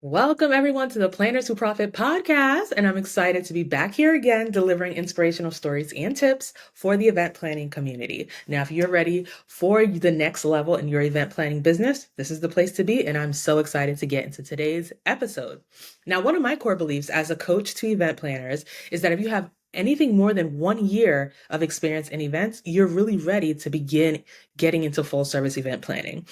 Welcome, everyone, to the Planners Who Profit podcast. And I'm excited to be back here again, delivering inspirational stories and tips for the event planning community. Now, if you're ready for the next level in your event planning business, this is the place to be. And I'm so excited to get into today's episode. Now, one of my core beliefs as a coach to event planners is that if you have anything more than 1 year of experience in events, you're really ready to begin getting into full service event planning.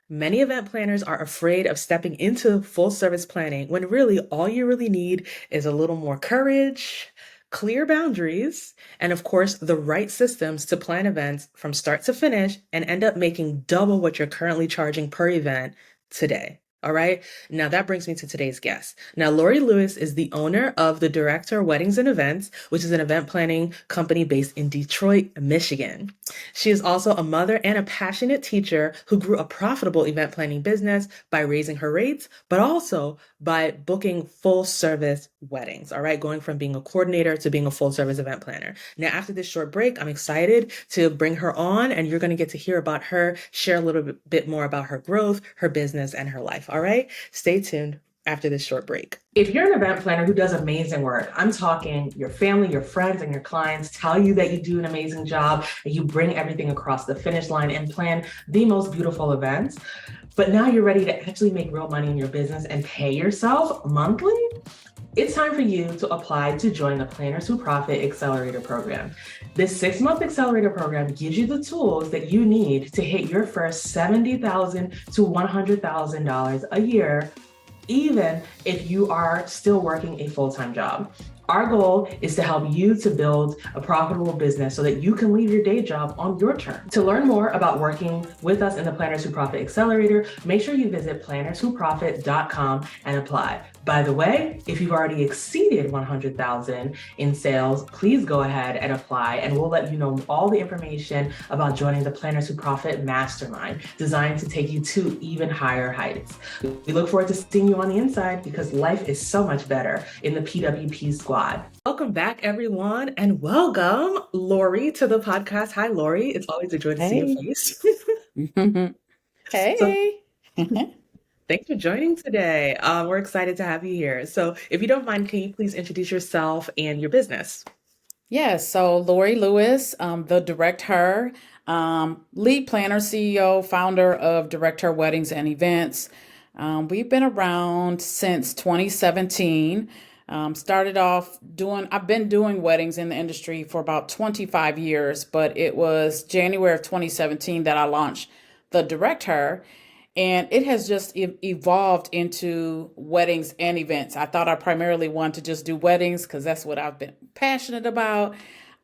Many event planners are afraid of stepping into full service planning when really all you really need is a little more courage, clear boundaries, and of course, the right systems to plan events from start to finish and end up making double what you're currently charging per event today. All right. Now that brings me to today's guest. Now, Lorri Lewis is the owner of the Director Weddings and Events, which is an event planning company based in Detroit, Michigan. She is also a mother and a passionate teacher who grew a profitable event planning business by raising her rates, but also by booking full service weddings. All right. Going from being a coordinator to being a full service event planner. Now, after this short break, I'm excited to bring her on and you're going to get to hear about her, share a little bit more about her growth, her business, and her life. All right. Stay tuned after this short break. If you're an event planner who does amazing work, I'm talking your family, your friends, and your clients tell you that you do an amazing job, and you bring everything across the finish line and plan the most beautiful events. But now you're ready to actually make real money in your business and pay yourself monthly. It's time for you to apply to join the Planners Who Profit Accelerator Program. This 6-month accelerator program gives you the tools that you need to hit your first $70,000 to $100,000 a year, even if you are still working a full-time job. Our goal is to help you to build a profitable business so that you can leave your day job on your terms. To learn more about working with us in the Planners Who Profit Accelerator, make sure you visit plannerswhoprofit.com and apply. By the way, if you've already exceeded 100,000 in sales, please go ahead and apply, and we'll let you know all the information about joining the Planners Who Profit Mastermind, designed to take you to even higher heights. We look forward to seeing you on the inside because life is so much better in the PWP squad. Welcome back, everyone, and welcome, Lorri, to the podcast. Hi, Lorri. It's always a joy to see your face. Hey. Thanks for joining today. We're excited to have you here. So if you don't mind, can you please introduce yourself and your business? Yes, so Lorri Lewis, the Direct Her, lead planner, CEO, founder of Direct Her Weddings and Events. We've been around since 2017. Started off I've been doing weddings in the industry for about 25 years, but it was January of 2017 that I launched the Direct Her. And it has just evolved into weddings and events. I thought I primarily wanted to just do weddings because that's what I've been passionate about.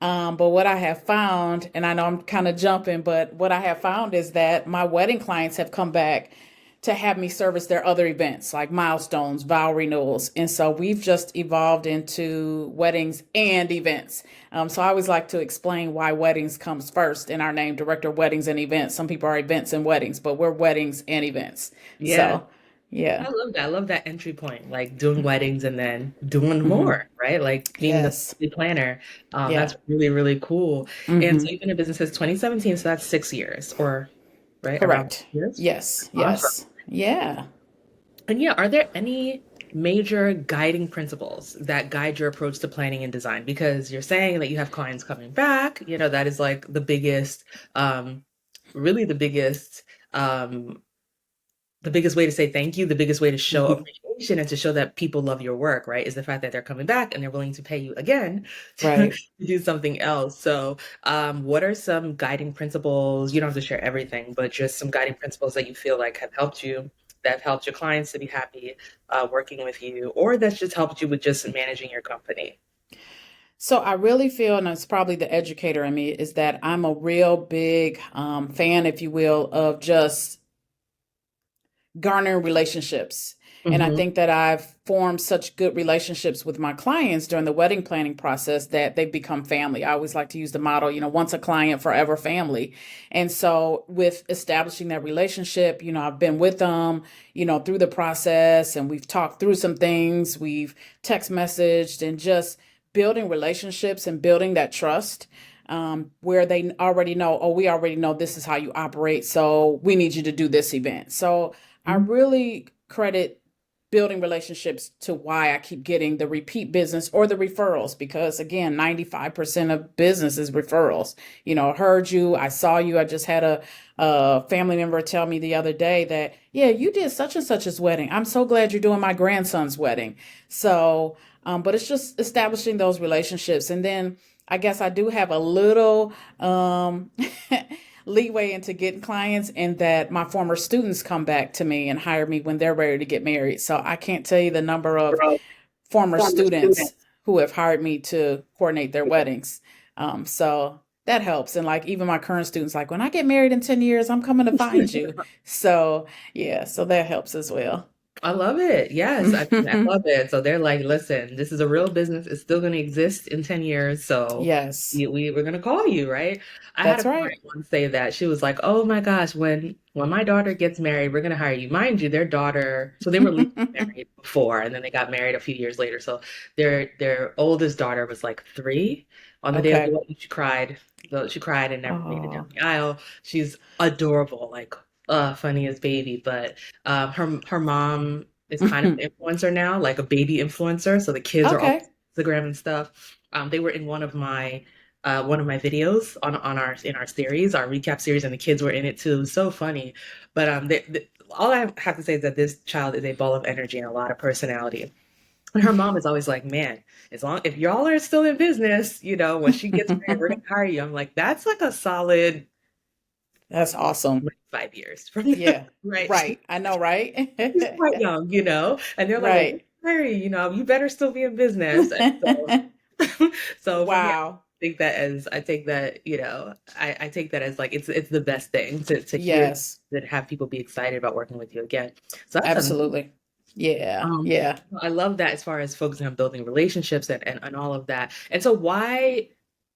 But what I have found, and I know I'm kind of jumping, but what I have found is that my wedding clients have come back to have me service their other events like milestones, vow renewals. And so we've just evolved into weddings and events. So I always like to explain why weddings comes first in our name, Director of Weddings and Events. Some people are events and weddings, but we're weddings and events. Yeah, So yeah. I love that. I love that entry point, like doing weddings and then doing Hmm. more, right? Like being Yes. the planner. Yeah. That's really, really cool. And so Hmm. you've been in business since 2017, so that's 6 years, or right around Correct. years. Yes. Awesome. Yes. Yeah. And yeah, are there any major guiding principles that guide your approach to planning and design? Because you're saying that you have clients coming back, that is like um, really um, the biggest way to say thank you, the biggest way to show Hmm. appreciation and to show that people love your work, right? Is the fact that they're coming back and they're willing to pay you again to Right. do something else. So, what are some guiding principles? You don't have to share everything, but just some guiding principles that you feel like have helped you, that have helped your clients to be happy working with you, or that's just helped you with just managing your company. So I really feel, and it's probably the educator in me, is that I'm a real big fan, if you will, of just garnering relationships. And I Hmm. think that I've formed such good relationships with my clients during the wedding planning process that they've become family. I always like to use the motto, once a client, forever family. And so with establishing that relationship, I've been with them, through the process, and we've talked through some things, we've text messaged, and just building relationships and building that trust, where they already know, oh, we already know this is how you operate. So we need you to do this event. So I really credit building relationships to why I keep getting the repeat business or the referrals, because again, 95% of business is referrals. Heard you, I saw you. I just had a family member tell me the other day that, yeah, you did such and such's wedding. I'm so glad you're doing my grandson's wedding. So, but it's just establishing those relationships. And then I guess I do have a little leeway into getting clients, in that my former students come back to me and hire me when they're ready to get married. So I can't tell you the number of former students who have hired me to coordinate their weddings. So that helps. And like even my current students, like when I get married in 10 years, I'm coming to find you. So yeah, so that helps as well. I love it. Yes, I love it. So they're like, listen, this is a real business. It's still going to exist in 10 years. So Yes, we're going to call you, right? I had a that's right. client once say that. She was like, oh my gosh, when my daughter gets married, we're going to hire you. Mind you, their daughter, so they were legally married before, and then they got married a few years later. So their oldest daughter was like 3 on the day of the Okay. wedding. She cried. So she cried and never made it down Oh, the aisle. She's adorable, like funniest baby, but her mom is kind of an influencer now, like a baby influencer. So the kids are all okay. on Instagram and stuff. They were in one of my videos on our in our series, our recap series, and the kids were in it too. It was so funny. But all I have to say is that this child is a ball of energy and a lot of personality. And her mom is always like, "Man, as long if y'all are still in business, when she gets married, we're gonna hire you." I'm like, "That's like a solid That's awesome. 5 years from now, Yeah, right?" right. I know, right? She's quite young. And they're like, "Well, Right. Mary, you better still be in business." And so for me, Wow. I take that, I take that as like it's the best thing to hear Yes, that have people be excited about working with you again. So that's amazing. absolutely. Yeah, Um, yeah. I love that as far as focusing on building relationships and all of that. And so why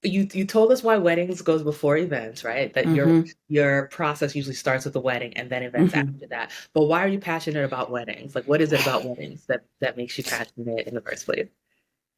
you told us why weddings goes before events, right? That hmm your process usually starts with the wedding and then events hmm after that. But why are you passionate about weddings? Like what is it about weddings that makes you passionate in the first place?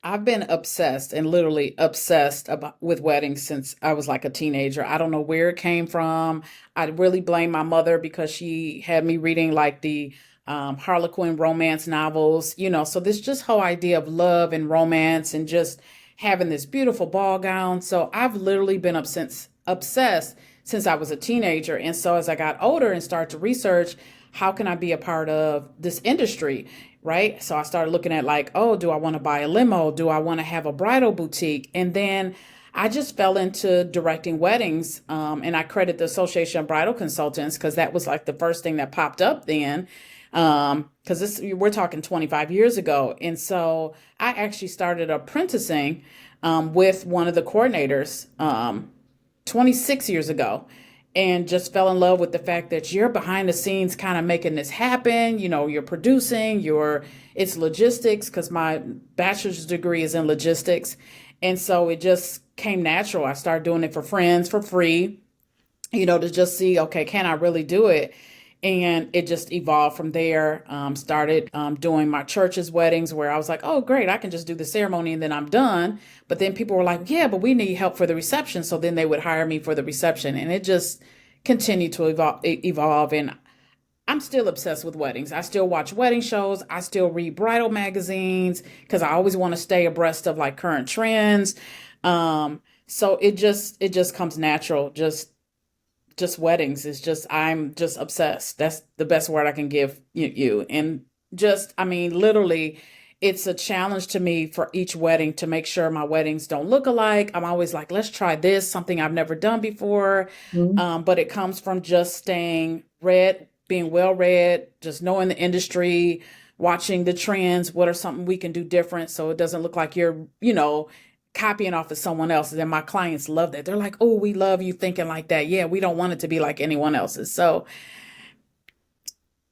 I've been obsessed and literally obsessed about with weddings since I was like a teenager. I don't know where it came from. I really blame my mother because she had me reading like the Harlequin romance novels, So this just whole idea of love and romance and just having this beautiful ball gown. So I've literally been obsessed since I was a teenager. And so as I got older and started to research, how can I be a part of this industry? Right. So I started looking at like, oh, do I want to buy a limo? Do I want to have a bridal boutique? And then I just fell into directing weddings. And I credit the Association of Bridal Consultants because that was like the first thing that popped up then. Because this we're talking 25 years ago. And so I actually started apprenticing with one of the coordinators 26 years ago, and just fell in love with the fact that you're behind the scenes kind of making this happen. You're producing, it's logistics because my bachelor's degree is in logistics. And so it just came natural. I started doing it for friends for free, to just see, okay, can I really do it? And it just evolved from there. Started doing my church's weddings where I was like, oh, great, I can just do the ceremony and then I'm done. But then people were like, yeah, but we need help for the reception. So then they would hire me for the reception. And it just continued to evolve. And I'm still obsessed with weddings. I still watch wedding shows. I still read bridal magazines because I always want to stay abreast of like current trends. So it just comes natural. Just weddings is just I'm just obsessed. That's the best word I can give you. And just I mean literally it's a challenge to me for each wedding to make sure my weddings don't look alike. I'm always like, let's try this, something I've never done before. Mhm. But it comes from just staying read, being well read, just knowing the industry, watching the trends. What are something we can do different so it doesn't look like you're copying off of someone else's. And my clients love that. They're like, oh, we love you thinking like that. Yeah, we don't want it to be like anyone else's. So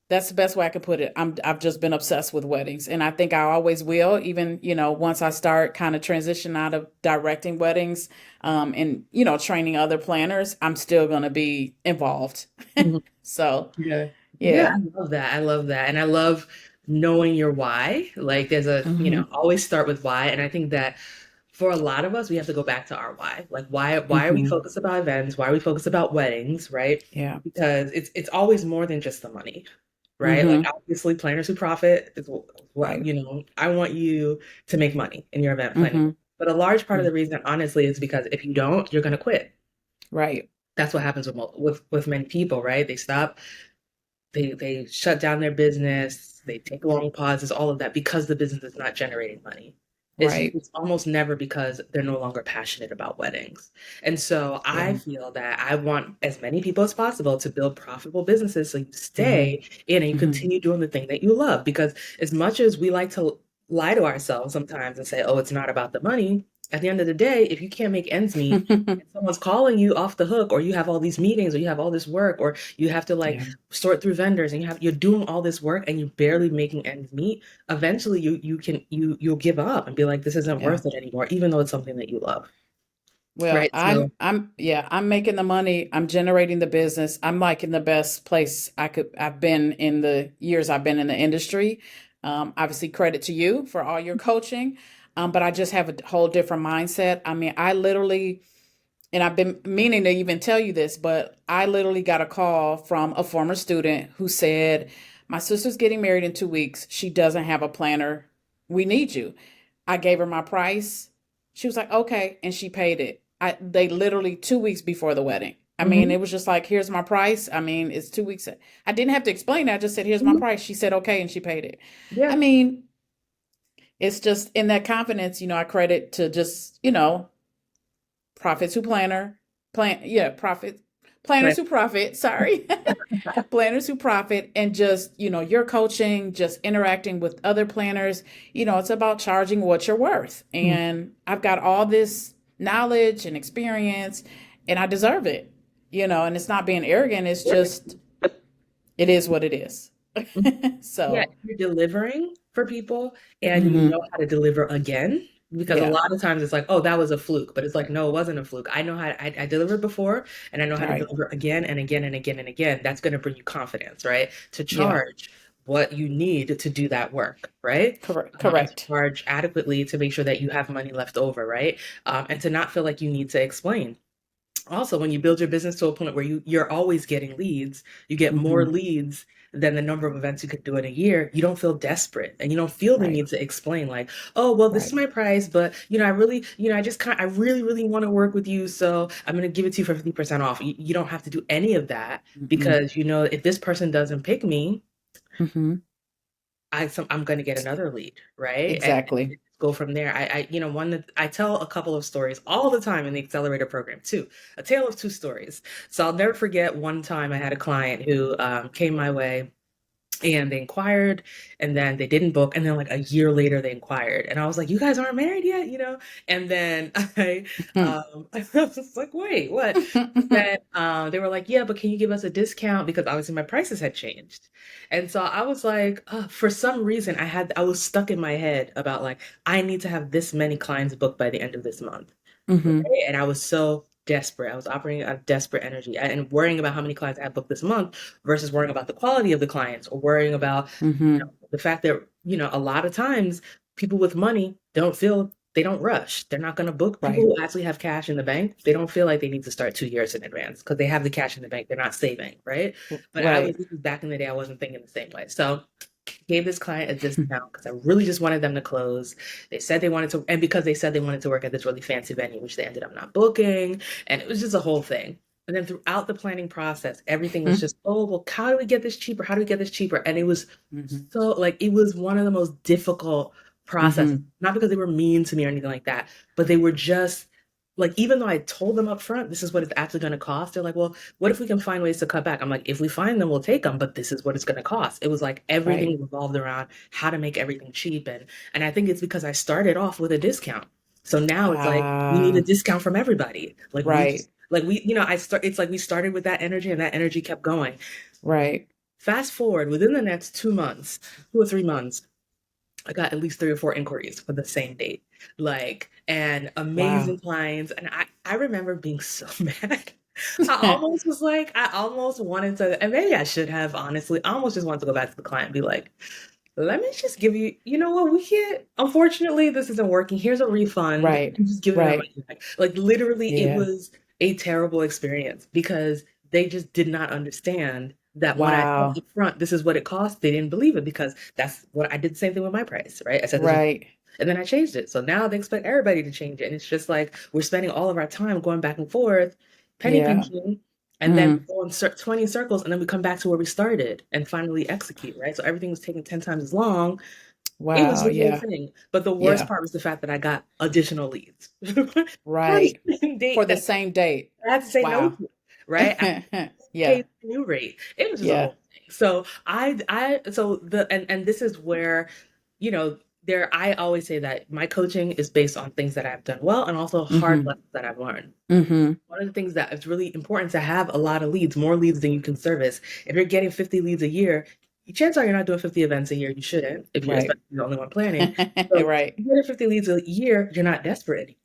that's the best way I could put it. I've just been obsessed with weddings, and I think I always will. Even once I start kind of transition out of directing weddings, and training other planners, I'm still gonna be involved. Mhm. So Yeah. Yeah, yeah. I love that. I love that. And I love knowing your why. Like there's hmm always start with why. And I think that for a lot of us, we have to go back to our why. Like why are we hmm focused about events? Why are we focused about weddings, right? Yeah. Because it's always more than just the money, right? Like Mm-hmm. obviously planners who profit is what, Right. I want you to make money in your event planning. Mm-hmm. But a large part of Yeah. the reason, honestly, is because if you don't, you're going to quit. Right. That's what happens with many people, right? They stop, they shut down their business, they take long pauses, all of that because the business is not generating money. Right. It's almost never because they're no longer passionate about weddings. And so I Yeah. feel that I want as many people as possible to build profitable businesses so you Mm-hmm. stay in and you Mm-hmm. continue doing the thing that you love. Because as much as we like to lie to ourselves sometimes and say, oh, it's not about the money, at the end of the day, if you can't make ends meet, and someone's calling you off the hook, or you have all these meetings, or you have all this work, or you have to like Yeah. sort through vendors and you're doing all this work and you're barely making ends meet, eventually you'll give up and be like, this isn't Yeah. worth it anymore, even though it's something that you love. Well, Right. So I'm making the money, I'm generating the business. I'm like in the best place I've been in the years I've been in the industry. Obviously credit to you for all your coaching. But I just have a whole different mindset. I mean, I literally, and I've been meaning to even tell you this, but I literally got a call from a former student who said, my sister's getting married in 2 weeks. She doesn't have a planner. We need you. I gave her my price. She was like, okay. And she paid it. They literally 2 weeks before the wedding. I mean, mhm, it was just like, here's my price. I mean, it's 2 weeks. I didn't have to explain it. I just said, here's my mhm, price. She said, okay. And she paid it. I yeah, mean, it's just in that confidence, I credit to just, profits who planners right. who profit, sorry. Planners who profit, and just, your coaching, just interacting with other planners, it's about charging what you're worth. Mm. And I've got all this knowledge and experience and I deserve it, and it's not being arrogant. It's just, it is what it is. Yeah, So, you're delivering for people and you mhm, know how to deliver again. Because a yeah, lot of times it's like, oh, that was a fluke. But it's like, no, it wasn't a fluke. I know I delivered before and I know how to right. deliver again and again and again and again. That's going to bring you confidence, right? To Yeah, charge what you need to do that work, right? correct, And to correct. charge adequately to make sure that you have money left over, right? And to not feel like you need to explain. Also, when you build your business to a point where you're always getting leads, you get more Hmm. leads than the number of events you could do in a year, you don't feel desperate and you don't feel the Right, need to explain like, oh, well, this is right. my price, but I really, I really, really want to work with you, so I'm going to give it to you for 50% off. You don't have to do any of that Mm-mm. because if this person doesn't pick me, Hmm. I'm going to get another lead, right? And Exactly. go from there. One that I tell a couple of stories all the time in the accelerator program too, a tale of two stories. So I'll never forget one time I had a client who came my way and they inquired and then they didn't book and then like a year later they inquired and I was like, you guys aren't married yet, and then I was like, wait, what? And then they were like, yeah, but can you give us a discount because obviously my prices had changed. And so I was like, for some reason I was stuck in my head about like, I need to have this many clients booked by the end of this month, Hmm. right? And I was so desperate. I was operating out of desperate energy and worrying about how many clients I had booked this month versus worrying about the quality of the clients or worrying about, Hmm. the fact that, a lot of times people with money they don't rush. They're not going to book. People Right, who actually have cash in the bank, they don't feel like they need to start 2 years in advance because they have the cash in the bank. They're not saving, right? But right. this was back in the day, I wasn't thinking the same way. So gave this client a discount because I really just wanted them to close. They said they wanted to, and because they said they wanted to work at this really fancy venue, which they ended up not booking. And it was just a whole thing. And then throughout the planning process, everything was just, oh, well, how do we get this cheaper? How do we get this cheaper? And it was Hmm. so like, it was one of the most difficult processes, Hmm. not because they were mean to me or anything like that, but they were just like, even though I told them up front, this is what it's actually going to cost, they're like, well, what if we can find ways to cut back? I'm like, if we find them, we'll take them, but this is what it's going to cost. It was like Right. everything revolved around how to make everything cheap. And I think it's because I started off with a discount. So now it's like, we need a Ah, discount from everybody. Like we right, just, like we, it's like we started with that energy and that energy kept going. right. Fast forward within the next 2 months, 2 or 3 months, I got at least 3 or 4 inquiries for the same date, like, and Wow. amazing clients. And I remember being so mad. I almost wanted to, and maybe I should have, honestly, I almost just wanted to go back to the client and be like, let me just give you, you know what, we can't, unfortunately, this isn't working. Here's a refund. Right, I'm just giving them right. money back. Like, literally, it Yeah. was a terrible experience because they just did not understand that when I told Wow. up front, this is what it costs, they didn't believe it because that's what I did the same thing with my price, right? I said this is, Right. and then I changed it. So now they expect everybody to change it. And it's just like we're spending all of our time going back and forth, penny Yeah. pinching, and then Mm. we go in 20 circles, and then we come back to where we started and finally execute, right? So everything was taking 10 times as long. It was Wow. the whole Yeah. thing. But the worst Yeah. part was the fact that I got additional leads on the Right. same For date the that same date. I had to say no Wow. to, right? I Yeah. paid the new rate. It was just a Yeah. whole thing. So so and this is where, you know, I always say that my coaching is based on things that I've done well and also hard Mm-hmm. lessons that I've learned. Mm-hmm. One of the things that is really important to have a lot of leads, more leads than you can service. If you're getting 50 leads a year, chances are you're not doing 50 events a year. You shouldn't, if you're Right. especially the only one planning. So Right. if you're getting 50 leads a year, you're not desperate anymore.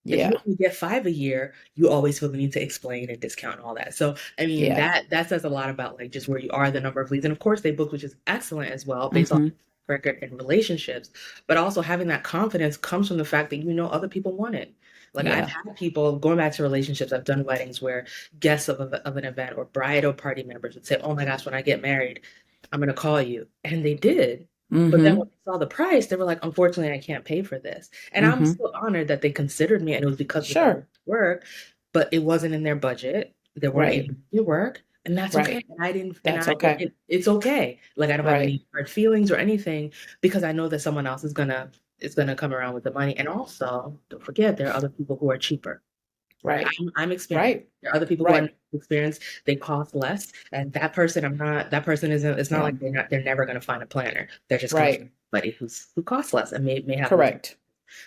If you Yeah. only get 5 a year, you always feel the need to explain and discount and all that. So, I mean, Yeah. that says a lot about like just where you are, the number of leads. And of course, they book, which is excellent as well, based on Mm-hmm. record and relationships. But also having that confidence comes from the fact that you know other people want it. Like I've Yeah. had people going back to relationships. I've done weddings where guests of an event or bridal party members would say, "Oh my gosh, when I get married, I'm gonna call you," and they did. But then Mm-hmm. when they saw the price, they were like, "Unfortunately, I can't pay for this." And I'm Mm-hmm. still honored that they considered me, and it was because of the quality Sure. of work, but it wasn't in their budget. They weren't able Right. to do work, and that's okay. Right. And I didn't, and That's okay. it's okay. Like I don't have Right. any hard feelings or anything because I know that someone else is gonna come around with the money. And also, don't forget, there are other people who are cheaper, right? Right. I'm experienced. Right. There are other people who are Right. not experienced. They cost less, and that person, I'm not. That person isn't. It's not Yeah. like they're never gonna find a planner. They're just gonna find Right. somebody who costs less and may have more. Correct.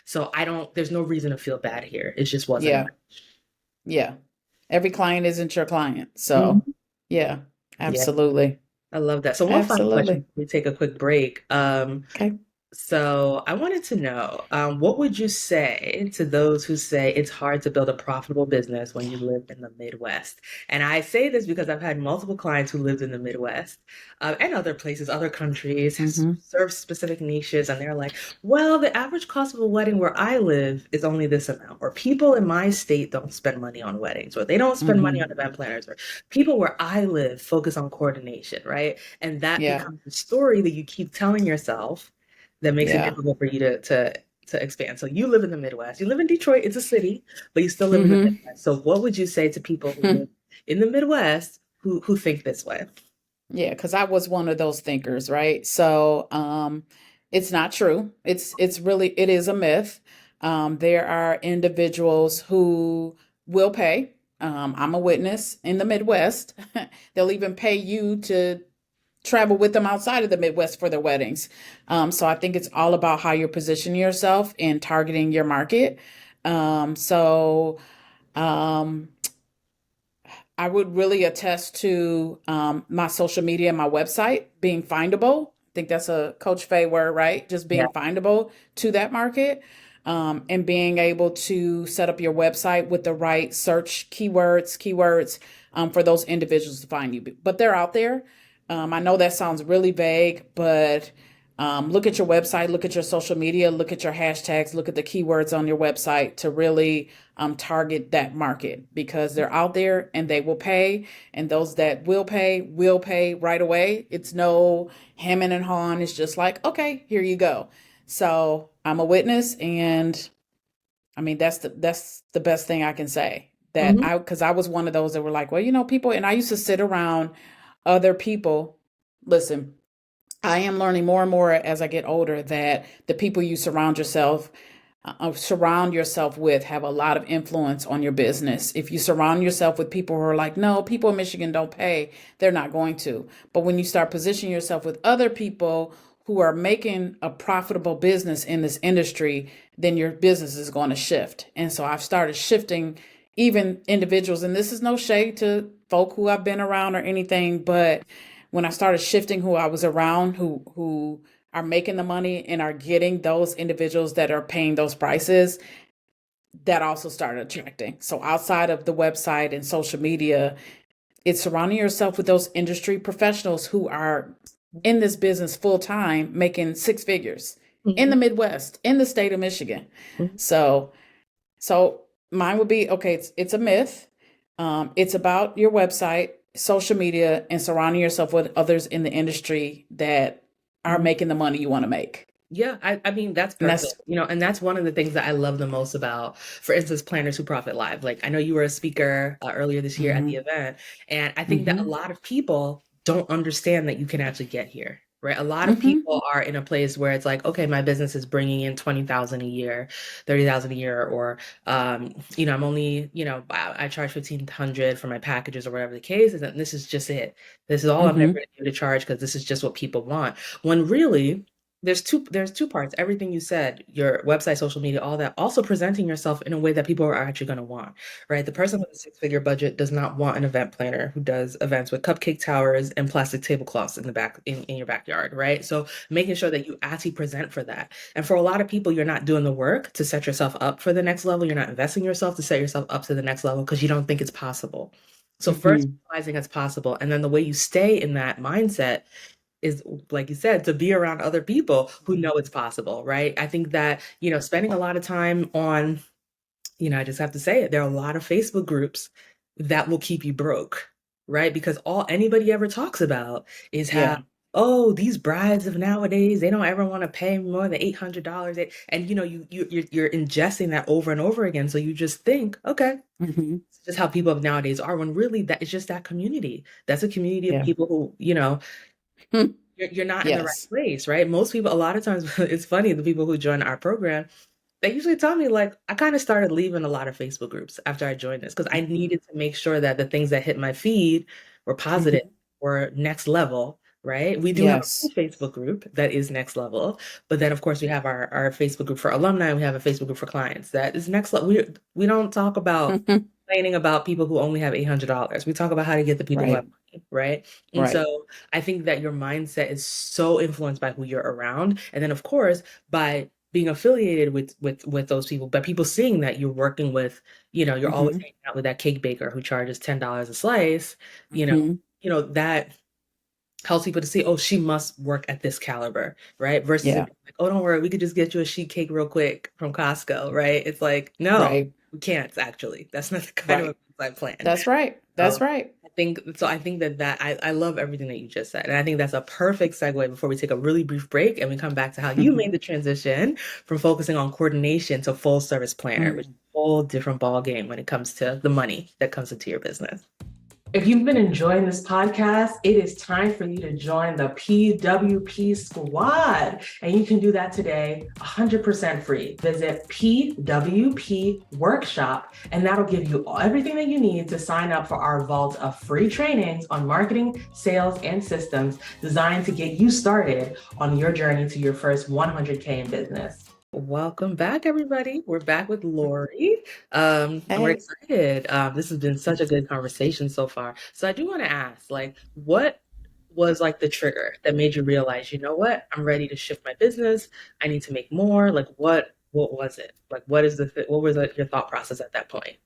So I don't. There's no reason to feel bad here. It just wasn't a Yeah. match. Yeah. Every client isn't your client. So, Mhm. yeah, Yeah, absolutely. I love that. So one final question Absolutely. before we take a quick break. Okay. So I wanted to know, what would you say to those who say it's hard to build a profitable business when you live in the Midwest? And I say this because I've had multiple clients who lived in the Midwest, and other places, other countries, Mm-hmm. serve specific niches, and they're like, well, the average cost of a wedding where I live is only this amount, or people in my state don't spend money on weddings, or they don't spend money Mm-hmm. on event planners, or people where I live focus on coordination, right? And that Yeah. becomes the story that you keep telling yourself that makes it Yeah. difficult for you to expand. So you live in the Midwest. You live in Detroit, it's a city, but you still live in the Mm-hmm. Midwest. So what would you say to people who live in the Midwest who think this way? Yeah, because I was one of those thinkers, right? So, it's not true. It's really it is a myth. There are individuals who will pay. I'm a witness in the Midwest. They'll even pay you to travel with them outside of the Midwest for their weddings. So I think it's all about how you're positioning yourself and targeting your market. So um, I would really attest to my social media and my website being findable. I think that's a Coach Faye word, right? Just Yeah. being findable to that market, and being able to set up your website with the right search keywords for those individuals to find you. But they're out there. I know that sounds really vague, but look at your website, look at your social media, look at your hashtags, look at the keywords on your website to really target that market because they're out there and they will pay. And those that will pay right away. It's no hemming and hawing. It's just like, okay, here you go. So I'm a witness, and I mean that's the best thing I can say. That Mhm. I because I was one of those that were like, well, people, and I used to sit around other people. Listen, I am learning more and more as I get older that the people you surround yourself with have a lot of influence on your business. If you surround yourself with people who are like, no, people in Michigan don't pay, they're not going to. But when you start positioning yourself with other people who are making a profitable business in this industry, then your business is going to shift. And so I've started shifting even individuals, and this is no shade to folk who I've been around or anything, but when I started shifting who I was around, who are making the money and are getting those individuals that are paying those prices, that also started attracting. So outside of the website and social media, it's surrounding yourself with those industry professionals who are in this business full time, making six figures in Mhm. the Midwest, in the state of Michigan. Mhm. So so mine would be okay. It's a myth. It's about your website. social media and surrounding yourself with others in the industry that are Mhm. making the money you want to make. Yeah, I mean that's And perfect. that's And that's one of the things that I love the most about, for instance, Planners Who Profit Live. Like I know you were a speaker earlier this year at the mm-hmm, event, and I think that a mm-hmm, lot of people don't understand that you can actually get here, right? A lot of mm-hmm, people are in a place where it's like, okay, my business is bringing in 20,000 a year, 30,000 a year, or I'm only, I charge 1,500 for my packages or whatever the case is, and this is just it. This is all I'm ever mm-hmm. going to do to charge because this is just what people want. When really there's two parts. Everything you said, your website, social media, all that, also presenting yourself in a way that people are actually going to want, right? The person with a six-figure budget does not want an event planner who does events with cupcake towers and plastic tablecloths in the back in your backyard, right? So making sure that you actually present for that. And for a lot of people, you're not doing the work to set yourself up for the next level. You're not investing in yourself to set yourself up to the next level because you don't think it's possible. So first Mm-hmm. realizing it's possible, and then the way you stay in that mindset is, like you said, to be around other people who know it's possible, right? I think that, spending a lot of time on, I just have to say it, there are a lot of Facebook groups that will keep you broke, right? Because all anybody ever talks about is how, Yeah. oh, these brides of nowadays, they don't ever want to pay more than $800. And you're ingesting that over and over again. So you just think, okay, Mm-hmm. it's just how people of nowadays are, when really that is just that community. That's a community of Yeah. people who, you're not in the right Yes. place, right? Most people, a lot of times, it's funny, the people who join our program, they usually tell me, like, I kind of started leaving a lot of Facebook groups after I joined this because I needed to make sure that the things that hit my feed were positive, Mm-hmm. were next level, right? We do have a Yes. full Facebook group that is next level, but then of course we have our Facebook group for alumni, we have a Facebook group for clients that is next level. We don't talk about complaining about people who only have $800. We talk about how to get the people who have Right. money, right? And Right. so I think that your mindset is so influenced by who you're around. And then of course, by being affiliated with those people, but people seeing that you're working with, you're always Mm-hmm. hanging out with that cake baker who charges $10 a slice, you know, Mm-hmm. that helps people to see, oh, she must work at this caliber, right? Versus it Yeah. being like, oh, don't worry, we could just get you a sheet cake real quick from Costco, right? It's like, no, Right. we can't actually. That's not the kind of Right. events I plan. That's right. That's So right. I think that I love everything that you just said. And I think that's a perfect segue before we take a really brief break and we come back to how you made the transition from focusing on coordination to full service planner, which is Mm. a whole different ball game when it comes to the money that comes into your business. If you've been enjoying this podcast, it is time for you to join the PWP squad. And you can do that today 100% free. Visit PWP Workshop, and that'll give you everything that you need to sign up for our vault of free trainings on marketing, sales, and systems designed to get you started on your journey to your first 100K in business. Welcome back, everybody. We're back with Lorri. And we're Hey. excited. This has been such a good conversation so far. So I do want to ask, like, what was like the trigger that made you realize, you know what, I'm ready to shift my business. I need to make more. Like, what was it? Like, what was like, your thought process at that point?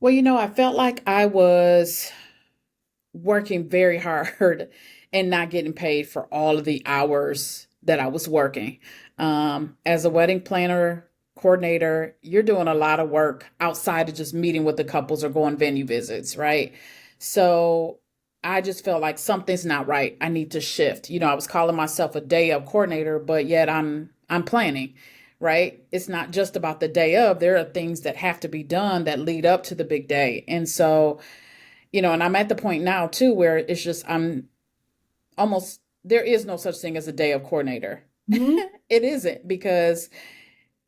Well, I felt like I was working very hard and not getting paid for all of the hours that I was working. As a wedding planner, coordinator, you're doing a lot of work outside of just meeting with the couples or going venue visits, right? So I just felt like something's not right. I need to shift. I was calling myself a day of coordinator, but yet I'm planning, right? It's not just about the day of. There are things that have to be done that lead up to the big day. And so and I'm at the point now too where it's just I'm almost there is no such thing as a day of coordinator. Mhm. It isn't because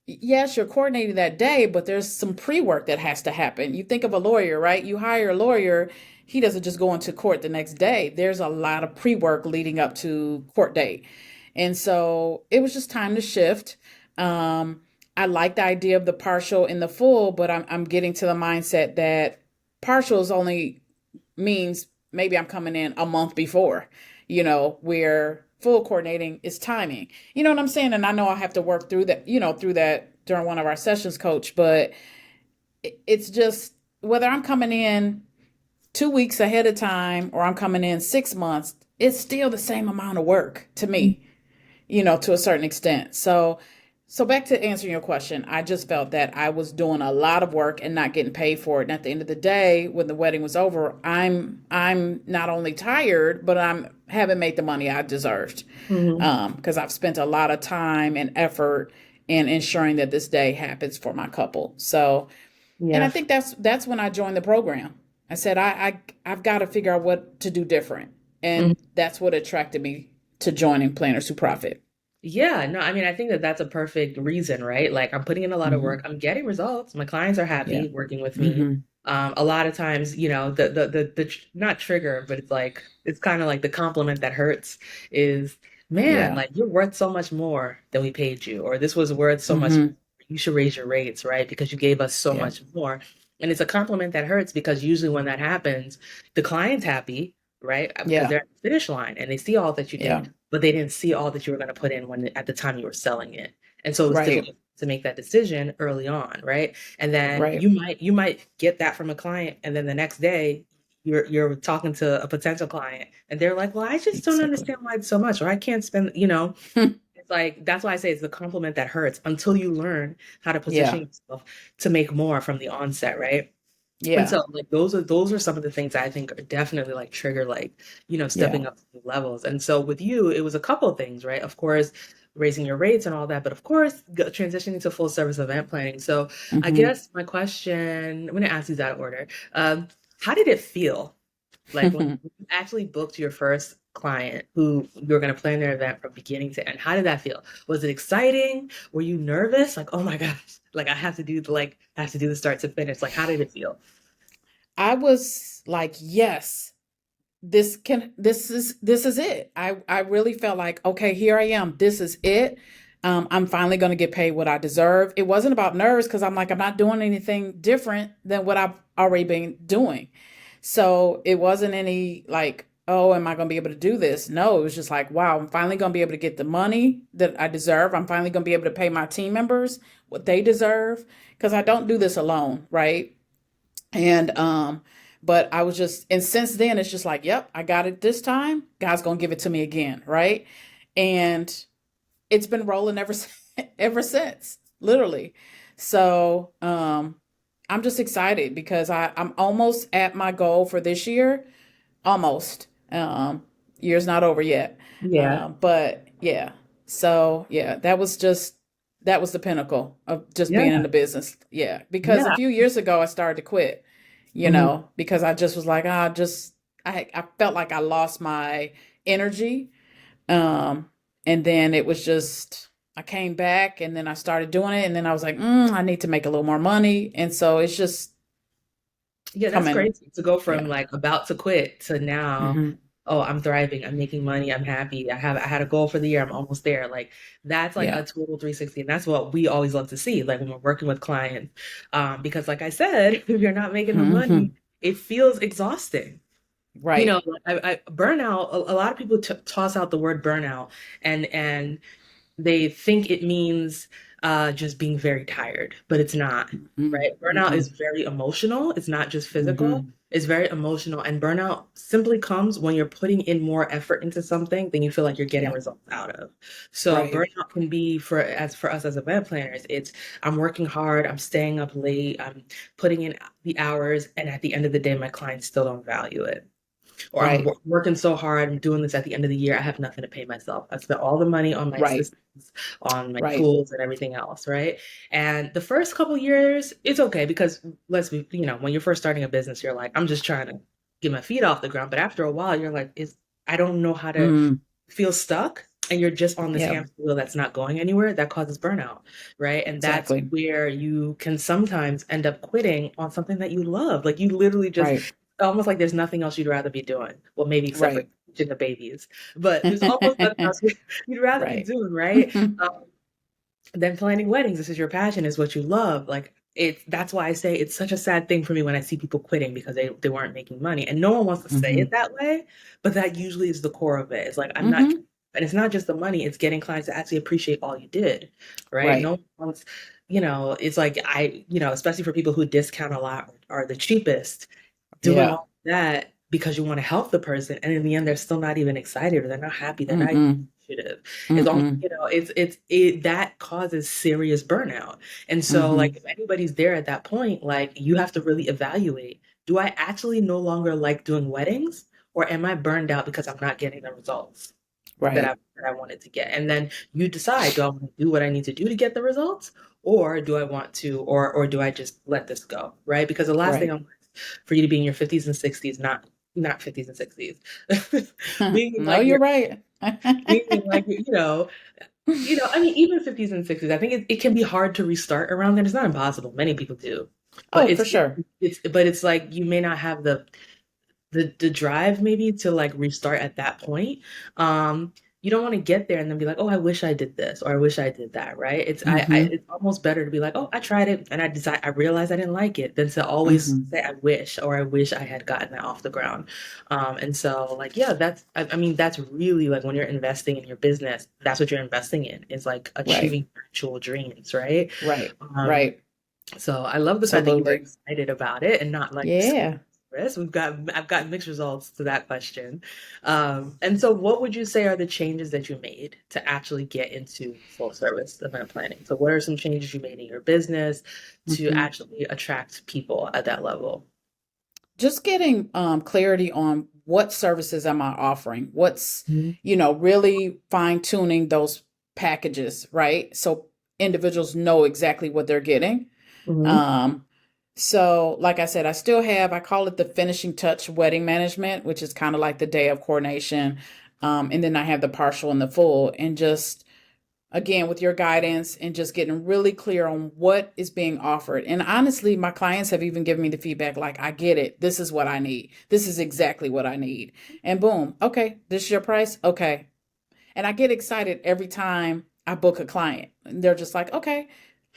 yes, you're coordinating that day, but there's some pre-work that has to happen. You think of a lawyer, right? You hire a lawyer, he doesn't just go into court the next day. There's a lot of pre-work leading up to court date. And so it was just time to shift. I like the idea of the partial and the full, but I'm getting to the mindset that partial is only means maybe I'm coming in a month before, where full coordinating is timing. You know what I'm saying? And I know I have to work through that, through that during one of our sessions, coach, but it's just whether I'm coming in 2 weeks ahead of time or I'm coming in 6 months, it's still the same amount of work to me, to a certain extent. So So back to answering your question, I just felt that I was doing a lot of work and not getting paid for it. And at the end of the day, when the wedding was over, I'm not only tired, but I'm haven't made the money I deserved. Hmm. Because I've spent a lot of time and effort in ensuring that this day happens for my couple. So, and I Yeah. think that's when I joined the program. I said I've got to figure out what to do different, and that's what attracted me to joining Planners Who Profit. Yeah, no, I mean, I think that that's a perfect reason, right? Like, I'm putting in a lot of work. Hmm. I'm getting results. My clients are Yeah. happy working with me. Hmm. A lot of times, not trigger, but it's like it's kind of like the compliment that hurts is, man, Yeah. like you're worth so much more than we paid you, or this was worth so much. Hmm. You should raise your rates, right? Because you gave us so Yeah. much more. And it's a compliment that hurts because usually when that happens, the client's happy, right? Because Yeah. they're at the finish line and they see all that you Yeah. did, but they didn't see all that you were going to put in when at the time you were selling it. And so it was Right. difficult to make that decision early on, right? And then Right. you might get that from a client, and then the next day you're talking to a potential client, and they're like, "Well, I just don't Exactly. understand why it's so much, or I can't spend." It's like that's why I say it's the compliment that hurts until you learn how to position Yeah. yourself to make more from the onset, right? And Yeah. so like those are some of the things I think are definitely like trigger like, Yeah. stepping up to new levels. And so with you, it was a couple of things, right? Of course, raising your rates and all that, but of course, transitioning to full service event planning. So I Hmm. guess my question, I'm going to ask these out of order. How did it feel? Like when you actually booked your first client who you were going to plan their event from beginning to end, how did that feel? Was it exciting? Were you nervous? Like, oh my gosh, like I have to do the start to finish. Like, how did it feel? I was like, yes, this is it. I really felt like, okay, here I am. This is it. I'm finally going to get paid what I deserve. It wasn't about nerves because I'm like, I'm not doing anything different than what I've already been doing. So it wasn't any like, oh, am I going to be able to do this? No, it was just like, wow, I'm finally going to be able to get the money that I deserve. I'm finally going to be able to pay my team members what they deserve because I don't do this alone, right? And but I was just, and since then it's just like, yep, I got it this time. God's going to give it to me again, right? And it's been rolling ever since, literally. So, I'm just excited because I'm almost at my goal for this year. Almost. Year's not over yet. Yeah. But yeah. So yeah, that was the pinnacle of just being in Yeah. the business. Yeah. Because a Yeah. few years ago I started to quit, Mhm. because I just was like, I felt like I lost my energy. Um, and then it was just I came back and then I started doing it and then I was like, I need to make a little more money. And so it's just Yeah, that's coming. crazy to go from Yeah. like about to quit to now, Hmm. oh, I'm thriving, I'm making money, I'm happy. I had a goal for the year, I'm almost there. Like that's like a Yeah. total 360. And that's what we always love to see, like when we're working with clients. Because like I said, if you're not making the money, Hmm. it feels exhausting. Right. I burnout, a lot of people toss out the word burnout and they think it means just being very tired, but it's not, Hmm. right? Burnout is Hmm. very emotional. It's not just physical. Hmm. It's very emotional. And burnout simply comes when you're putting in more effort into something than you feel like you're getting Yeah. results out of. So Right. burnout can be for us as event planners, it's I'm working hard, I'm staying up late, I'm putting in the hours, and at the end of the day, my clients still don't value it, or I'm Right. working so hard, I'm doing this at the end of the year, I have nothing to pay myself. I spent all the money on my Right. systems, on my Right. tools and everything else, right? And the first couple years, it's okay because let's be, when you're first starting a business, you're like, I'm just trying to get my feet off the ground. But after a while, you're like, I don't know how to Mm. feel stuck. And you're just on this Yeah. hamster wheel that's not going anywhere, that causes burnout, right? And that's Exactly. where you can sometimes end up quitting on something that you love. Like you literally just Right. almost like there's nothing else you'd rather be doing. Well, maybe except for Right. teaching the babies, but there's almost nothing else you'd rather be Right. doing, right? Then planning weddings. This is your passion, is what you love. Like that's why I say it's such a sad thing for me when I see people quitting because they weren't making money. And no one wants to say it Hmm. that way, but that usually is the core of it. It's like I'm not, Hmm. and it's not just the money, it's getting clients to actually appreciate all you did, right? No Right. one wants, it's like especially for people who discount a lot or are the cheapest, doing Yeah. all that because you want to help the person, and in the end they're still not even excited or they're not happy, they're not even Mm-mm. appreciative. It's all, Mm-mm. that causes serious burnout. And so Mm-hmm. like if anybody's there at that point, like you have to really evaluate, do I actually no longer like doing weddings, or am I burned out because I'm not getting the results Right. that I wanted to get? And then you decide, do I want to do what I need to do to get the results? Or do I want to, or do I just let this go? Right? Because the last thing I Right. want for you to be in your 50s and 60s, not 50s and 60s. Meaning No, like you're you're right. meaning like I mean, even 50s and 60s, I think it can be hard to restart around then. It's not impossible. Many people do. But Oh, for sure. it's like you may not have the drive maybe to like restart at that point. You don't want to get there and then be like, oh, I wish I did this or I wish I did that, right? Mm-hmm. It's almost better to be like, oh, I tried it and I realized I didn't like it, than to always Mm-hmm. say I wish, or I wish I had gotten that off the ground. And so like, yeah, I mean, that's really like when you're investing in your business, that's what you're investing in, is like Right. achieving actual dreams, right? Right. Um, Right. so I love the fact that you were Absolutely. excited about it and not like Yeah. Chris. I've gotten mixed results to that question. And so what would you say are the changes that you made to actually get into full service event planning? So what are some changes you made in your business to Mm-hmm. actually attract people at that level? Just getting clarity on what services am I offering? What's, Mm-hmm. really fine tuning those packages, right? So individuals know exactly what they're getting. Mm-hmm. Um, so, like I said, I call it the finishing touch wedding management, which is kind of like the day of coordination. And then I have the partial and the full, and just again with your guidance and just getting really clear on what is being offered. And honestly, my clients have even given me the feedback like, I get it. This is what I need. This is exactly what I need. And boom, okay, this is your price. Okay. And I get excited every time I book a client. And they're just like, okay.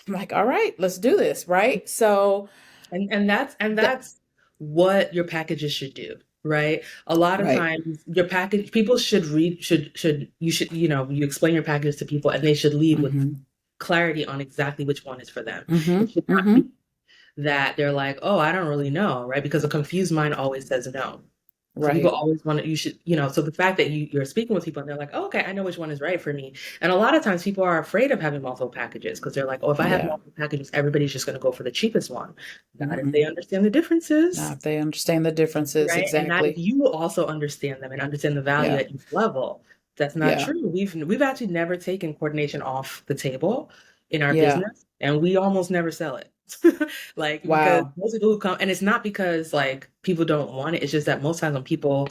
I'm like, all right, let's do this. Right. So, And that, that's what your packages should do, right? A lot of right. times your package people should read should you should you explain your packages to people and they should leave with Mm-hmm. clarity on exactly which one is for them. It Mm-hmm. should not Mm-hmm. be that they're like, oh, I don't really know, right? Because a confused mind always says no. So people Right. always want to, you should, so the fact that you're speaking with people and they're like, oh, okay, I know which one is right for me. And a lot of times people are afraid of having multiple packages because they're like, oh, if I have Yeah. multiple packages, everybody's just going to go for the cheapest one. Not if Mm-mm. they understand the Now, differences, if they understand the differences, right? And not if exactly. you also understand them and understand the value Yeah. at each level. That's not Yeah. true. We've actually never taken coordination off the table in our Yeah. business, and we almost never sell it. Like because Wow. most people who come, and it's not because like people don't want it. It's just that most times when most people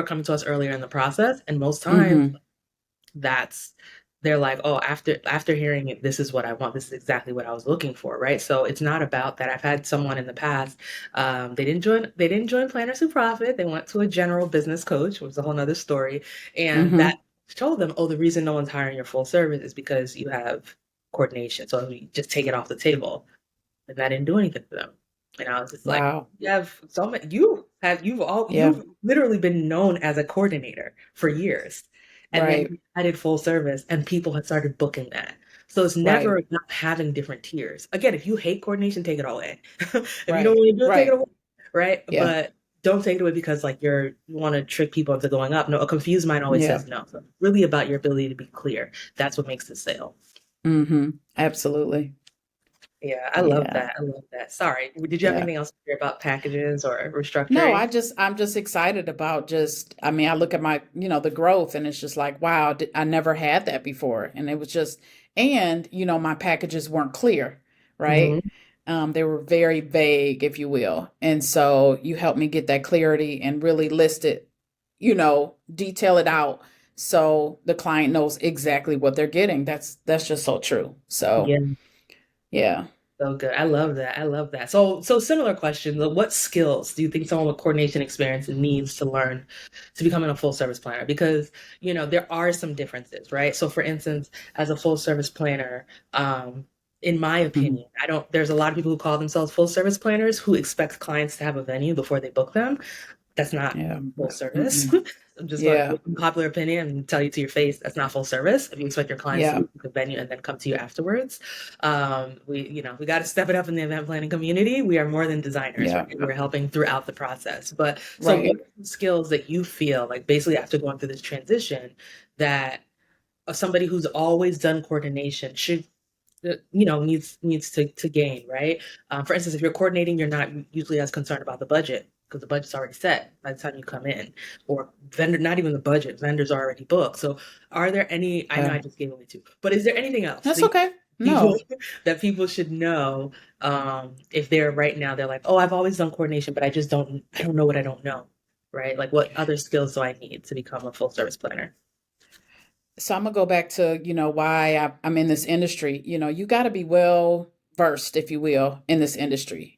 are coming to us earlier in the process, and most times Mm-hmm. that's they're like, oh, after hearing it, this is what I want. This is exactly what I was looking for, right? So it's not about that. I've had someone in the past, they didn't join Planners Who Profit. They went to a general business coach, which was a whole nother story, and Mm-hmm. that told them, oh, the reason no one's hiring your full service is because you have coordination. So we just take it off the table, and that didn't do anything for them. And I was just like, Wow. you have so many, Yeah. you've literally been known as a coordinator for years. And then Right. you added full service and people had started booking that. So it's never Right. about having different tiers. Again, if you hate coordination, take it all away. If you don't Right. want to do it, take it Right. away. Right. Yeah. But don't take it away because like you want to trick people into going up. No, a confused mind always Yeah. says no. So it's really about your ability to be clear. That's what makes the sale. Mm-hmm. Absolutely. Yeah, I love Yeah. that. I love that. Sorry, did you have Yeah. anything else to say about packages or No, restructuring? I'm just excited about I mean, I look at my, the growth and it's just like, wow, I never had that before. And it was just, and, my packages weren't clear, right? Hmm. They were very vague, if you will. And so you helped me get that clarity and really list it, detail it out so the client knows exactly what they're getting. That's just so true. So, Yeah, yeah. so good. I love that. I love that. So similar question. What skills do you think someone with coordination experience needs to learn to becoming a full service planner? Because, there are some differences, right? So for instance, as a full service planner, in my Mhm. opinion, there's a lot of people who call themselves full service planners who expect clients to have a venue before they book them. That's not Yeah. full service. Mm-mm. I'm just going Yeah. to popular opinion and tell you to your face that's not full service. If you expect your clients to Yeah. leave the venue and then come to you afterwards, we got to step it up in the event planning community. We are more than designers, Yeah. right? We're helping throughout the process. But so, what Right. are some skills that you feel like basically after going through this transition that somebody who's always done coordination should needs to gain, right? For instance, if you're coordinating, you're not usually as concerned about the budget because the budget's already set by the time you come in, or vendor, not even the budget, vendors are already booked. So, are there any? I know Yeah. I just gave away two, but is there anything else That's that okay. people No. that people should know if they're right now they're like, oh, I've always done coordination, but I don't know what I don't know, right? Like, what other skills do I need to become a full service planner? So I'm gonna go back to, why I'm in this industry. You got to be well versed, if you will, in this industry.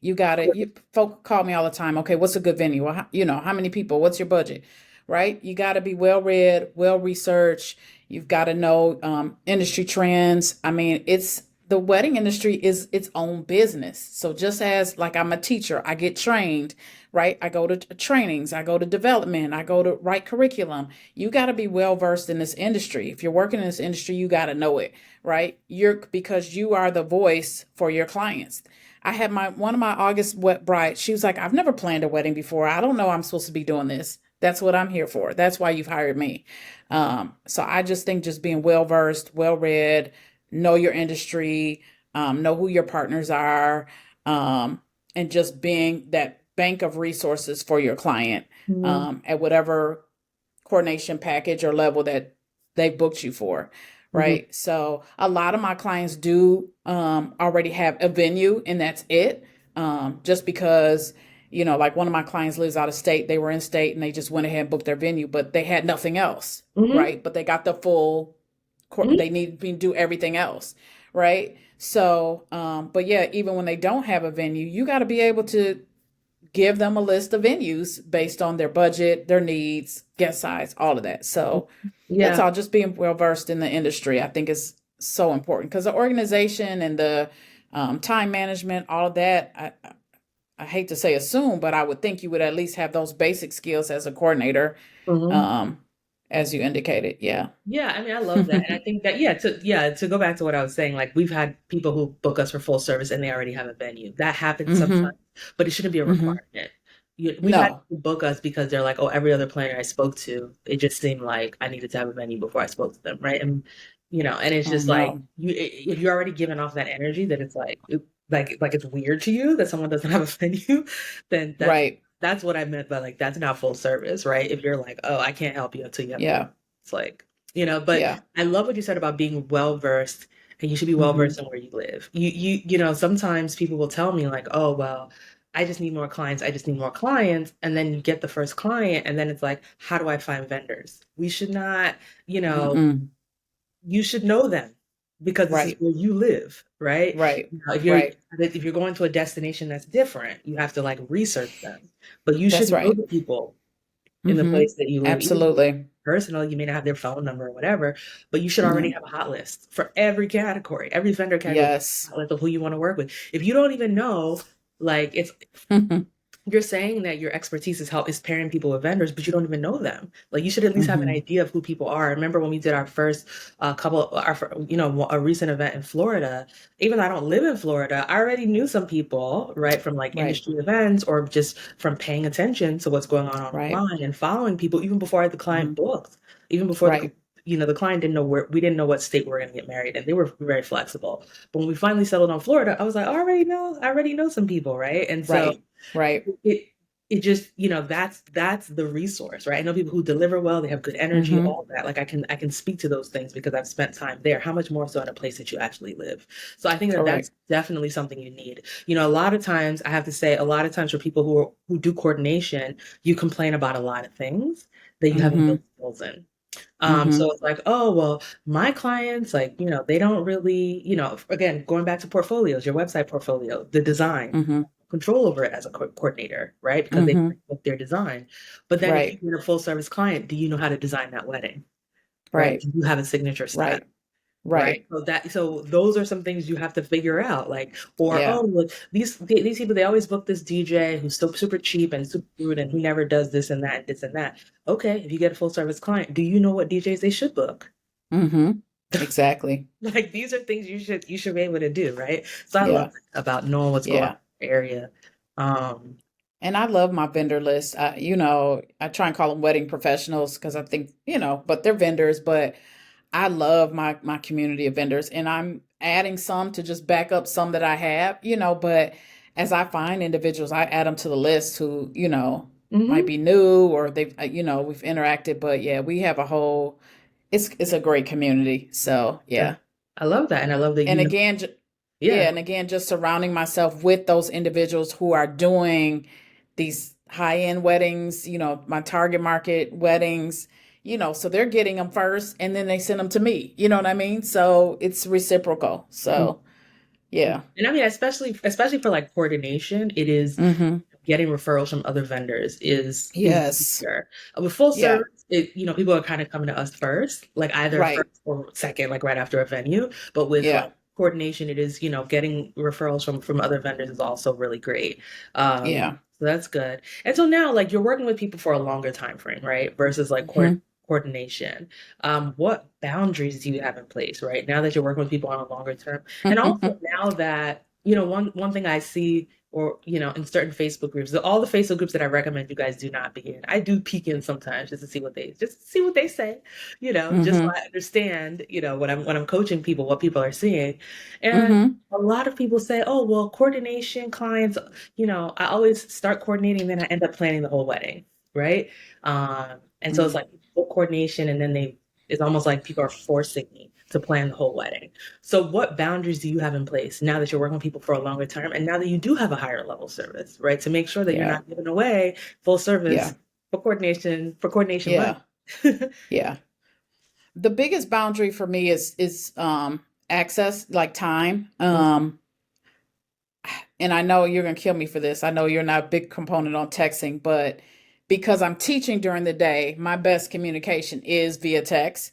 Folk call me all the time. Okay, what's a good venue? Well, how many people? What's your budget? Right? You got to be well read, well researched. You've got to know industry trends. I mean, it's the wedding industry is its own business. So just as like I'm a teacher, I get trained, right? I go to trainings, I go to development, I go to write curriculum. You got to be well versed in this industry. If you're working in this industry, you got to know it, right? Because you are the voice for your clients. I had one of my August bride. She was like, "I've never planned a wedding before. I don't know I'm supposed to be doing this. That's what I'm here for. That's why you've hired me." So I just think just being well versed, well read, know your industry, know who your partners are, and just being that bank of resources for your client Mhm. at whatever coordination package or level that they booked you for. Mhm. Right. So a lot of my clients do already have a venue and that's it. Just because, like one of my clients lives out of state, they were in state and they just went ahead and booked their venue, but they had nothing else. Mhm. Right. But they got the full, Mhm. they need to do everything else. Right. So, but yeah, even when they don't have a venue, you got to be able to give them a list of venues based on their budget, their needs, guest size, all of that. So that's Yeah. all. Just being well versed in the industry, I think, is so important because the organization and the time management, all of that. I hate to say assume, but I would think you would at least have those basic skills as a coordinator, Mhm. um, as you indicated. Yeah. Yeah, I mean, I love that. And I think that, to go back to what I was saying, like we've had people who book us for full service and they already have a venue. That happens Mm-hmm. sometimes, but it shouldn't be a Mm-hmm. requirement. We've had No. people book us because they're like, oh, every other planner I spoke to, it just seemed like I needed to have a venue before I spoke to them, right? And and it's Oh just like no. if you're already giving off that energy that it's like it's weird to you that someone doesn't have a venue, then Right. that's what I meant by like that's not full service, right? If you're like, oh, I can't help you until you have a venue. Yeah. It's like, but Yeah. I love what you said about being well versed and you should be well Mm-hmm. versed in where you live. Sometimes people will tell me like, oh, well, I just need more clients. I just need more clients. And then you get the first client and then it's like, how do I find vendors? We should not, you know, Mm-mm. you should know them because this is Right. where you live, right? Right. If you're Right. if you're going to a destination that's different, you have to like research them. But you should That's know right. the people in the Mm-hmm. place that you live. Even Absolutely. personal, you may not have their phone number or whatever, but you should Yeah. already have a hot list for every category, every vendor category, Yes. hot list of who you want to work with. If you don't even know, like it's you're saying that your expertise is pairing people with vendors, but you don't even know them. Like you should at least have an Mm-hmm. idea of who people are. I remember when we did our first a recent event in Florida. Even though I don't live in Florida, I already knew some people, right, from like Right. industry events or just from paying attention to what's going on Right. online and following people even before I had the client Mm-hmm. booked, even before Right. the client didn't know where we didn't know what state we were going to get married, and they were very flexible. But when we finally settled on Florida, I was like, I already know some people, right? And so Right. Right. it it just that's the resource, right? I know people who deliver well, they have good energy, Mm-hmm. all that. Like I can speak to those things because I've spent time there. How much more so in a place that you actually live? So I think that that's Correct. definitely something you need. A lot of times I have to say, a lot of times for people who do coordination, you complain about a lot of things that you haven't Mm-hmm. built skills in. Mm-hmm. So it's like, oh, well, my clients, like, they don't really, again, going back to portfolios, your website portfolio, the design, Mm-hmm. control over it as a coordinator, right? Because they Mm-hmm. book their design. But then if you Right. get a full service client, do you know how to design that wedding, right? Right. Do you have a signature set? Right. right? Right. So those are some things you have to figure out. Like, or Yeah. oh, look, these people, they always book this DJ who's so super cheap and super rude and who never does this and that and this and that. Okay, if you get a full service client, do you know what DJs they should book? Mm-hmm. Exactly. Like these are things you should be able to do, right? So I love Yeah. that about knowing what's going on Yeah. in the area. Um, And I love my vendor list. I try and call them wedding professionals because I think, but they're vendors, but I love my community of vendors, and I'm adding some to just back up some that I have, but as I find individuals, I add them to the list who, might mhm. be new or they've, we've interacted, but yeah, we have a whole, it's a great community. So Yeah, yeah. I love that, and I love that And again, yeah. just surrounding myself with those individuals who are doing these high-end weddings, my target market weddings, so they're getting them first and then they send them to me. You know what I mean? So it's reciprocal. So, yeah. And I mean, especially for like coordination, it is Mhm. getting referrals from other vendors is Yes. easier. With full Yeah. service, people are kind of coming to us first, like either Right. first or second, like right after a venue. But with Yeah. like coordination, it is, getting referrals from other vendors is also really great. Yeah. So that's good. And so now, like you're working with people for a longer time frame, right? Versus like Mhm. coordination. What boundaries do you have in place, right? Now that you're working with people on a longer term, and also now that, one thing I see, or, in certain Facebook groups, all the Facebook groups that I recommend you guys do not be in. I do peek in sometimes just to see what they say, just so Mhm. I understand, when I'm coaching people, what people are seeing. And Mhm. a lot of people say, oh, well, coordination clients, I always start coordinating, then I end up planning the whole wedding, right? And so it's Mhm. like full coordination, and then it's almost like people are forcing me to plan the whole wedding. So what boundaries do you have in place now that you're working with people for a longer term, and now that you do have a higher level service, right? To make sure that you're Yeah. not giving away full Yeah. service for coordination money. Yeah. Yeah. The biggest boundary for me is access, like time. And I know you're going to kill me for this. I know you're not a big component on texting, but because I'm teaching during the day, my best communication is via text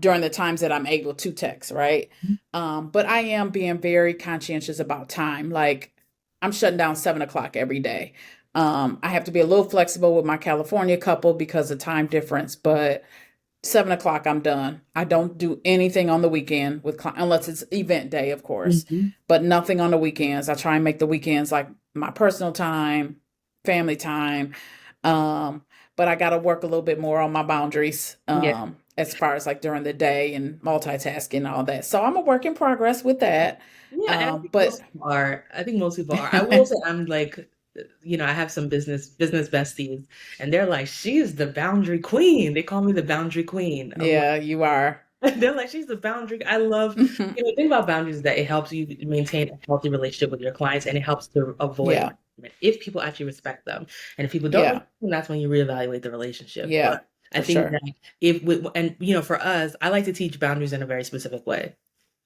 during the times that I'm able to text, right? But I am being very conscientious about time. Like I'm shutting down 7 o'clock every day. I have to be a little flexible with my California couple because of time difference, but 7 o'clock, I'm done. I don't do anything on the weekend unless it's event day, of course, Mhm. but nothing on the weekends. I try and make the weekends like my personal time, family time. Um, but I got to work a little bit more on my boundaries Yeah. as far as like during the day and multitasking and all that. So I'm a work in progress with that. Yeah, and I think But most people are. I think most people are. I will say I'm like, I have some business besties, and they're like, she's the boundary queen. They call me the boundary queen. I'm like, yeah, you are. they're like, she's the boundary. I love, the thing about boundaries is that it helps you maintain a healthy relationship with your clients, and it helps to avoid Yeah, abandonment if people actually respect them. And if people don't yeah, respect them, that's when you reevaluate the relationship. yeah, But I for think sure. that for us, I like to teach boundaries in a very specific way.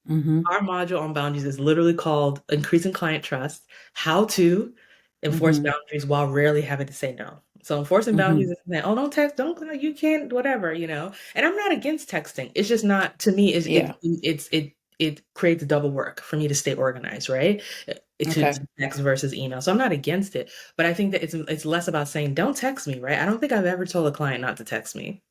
Mm-hmm. Our module on boundaries is literally called Increasing Client Trust: How to Enforce Mm-hmm. Boundaries While Rarely Having to Say No. So enforcing boundaries Mm-hmm. is saying, oh, don't text, don't, you can't, whatever, And I'm not against texting. It's just not, to me, Yeah. it creates double work for me to stay organized, right? To Okay. text versus email. So I'm not against it, but I think that it's less about saying, don't text me, right? I don't think I've ever told a client not to text me,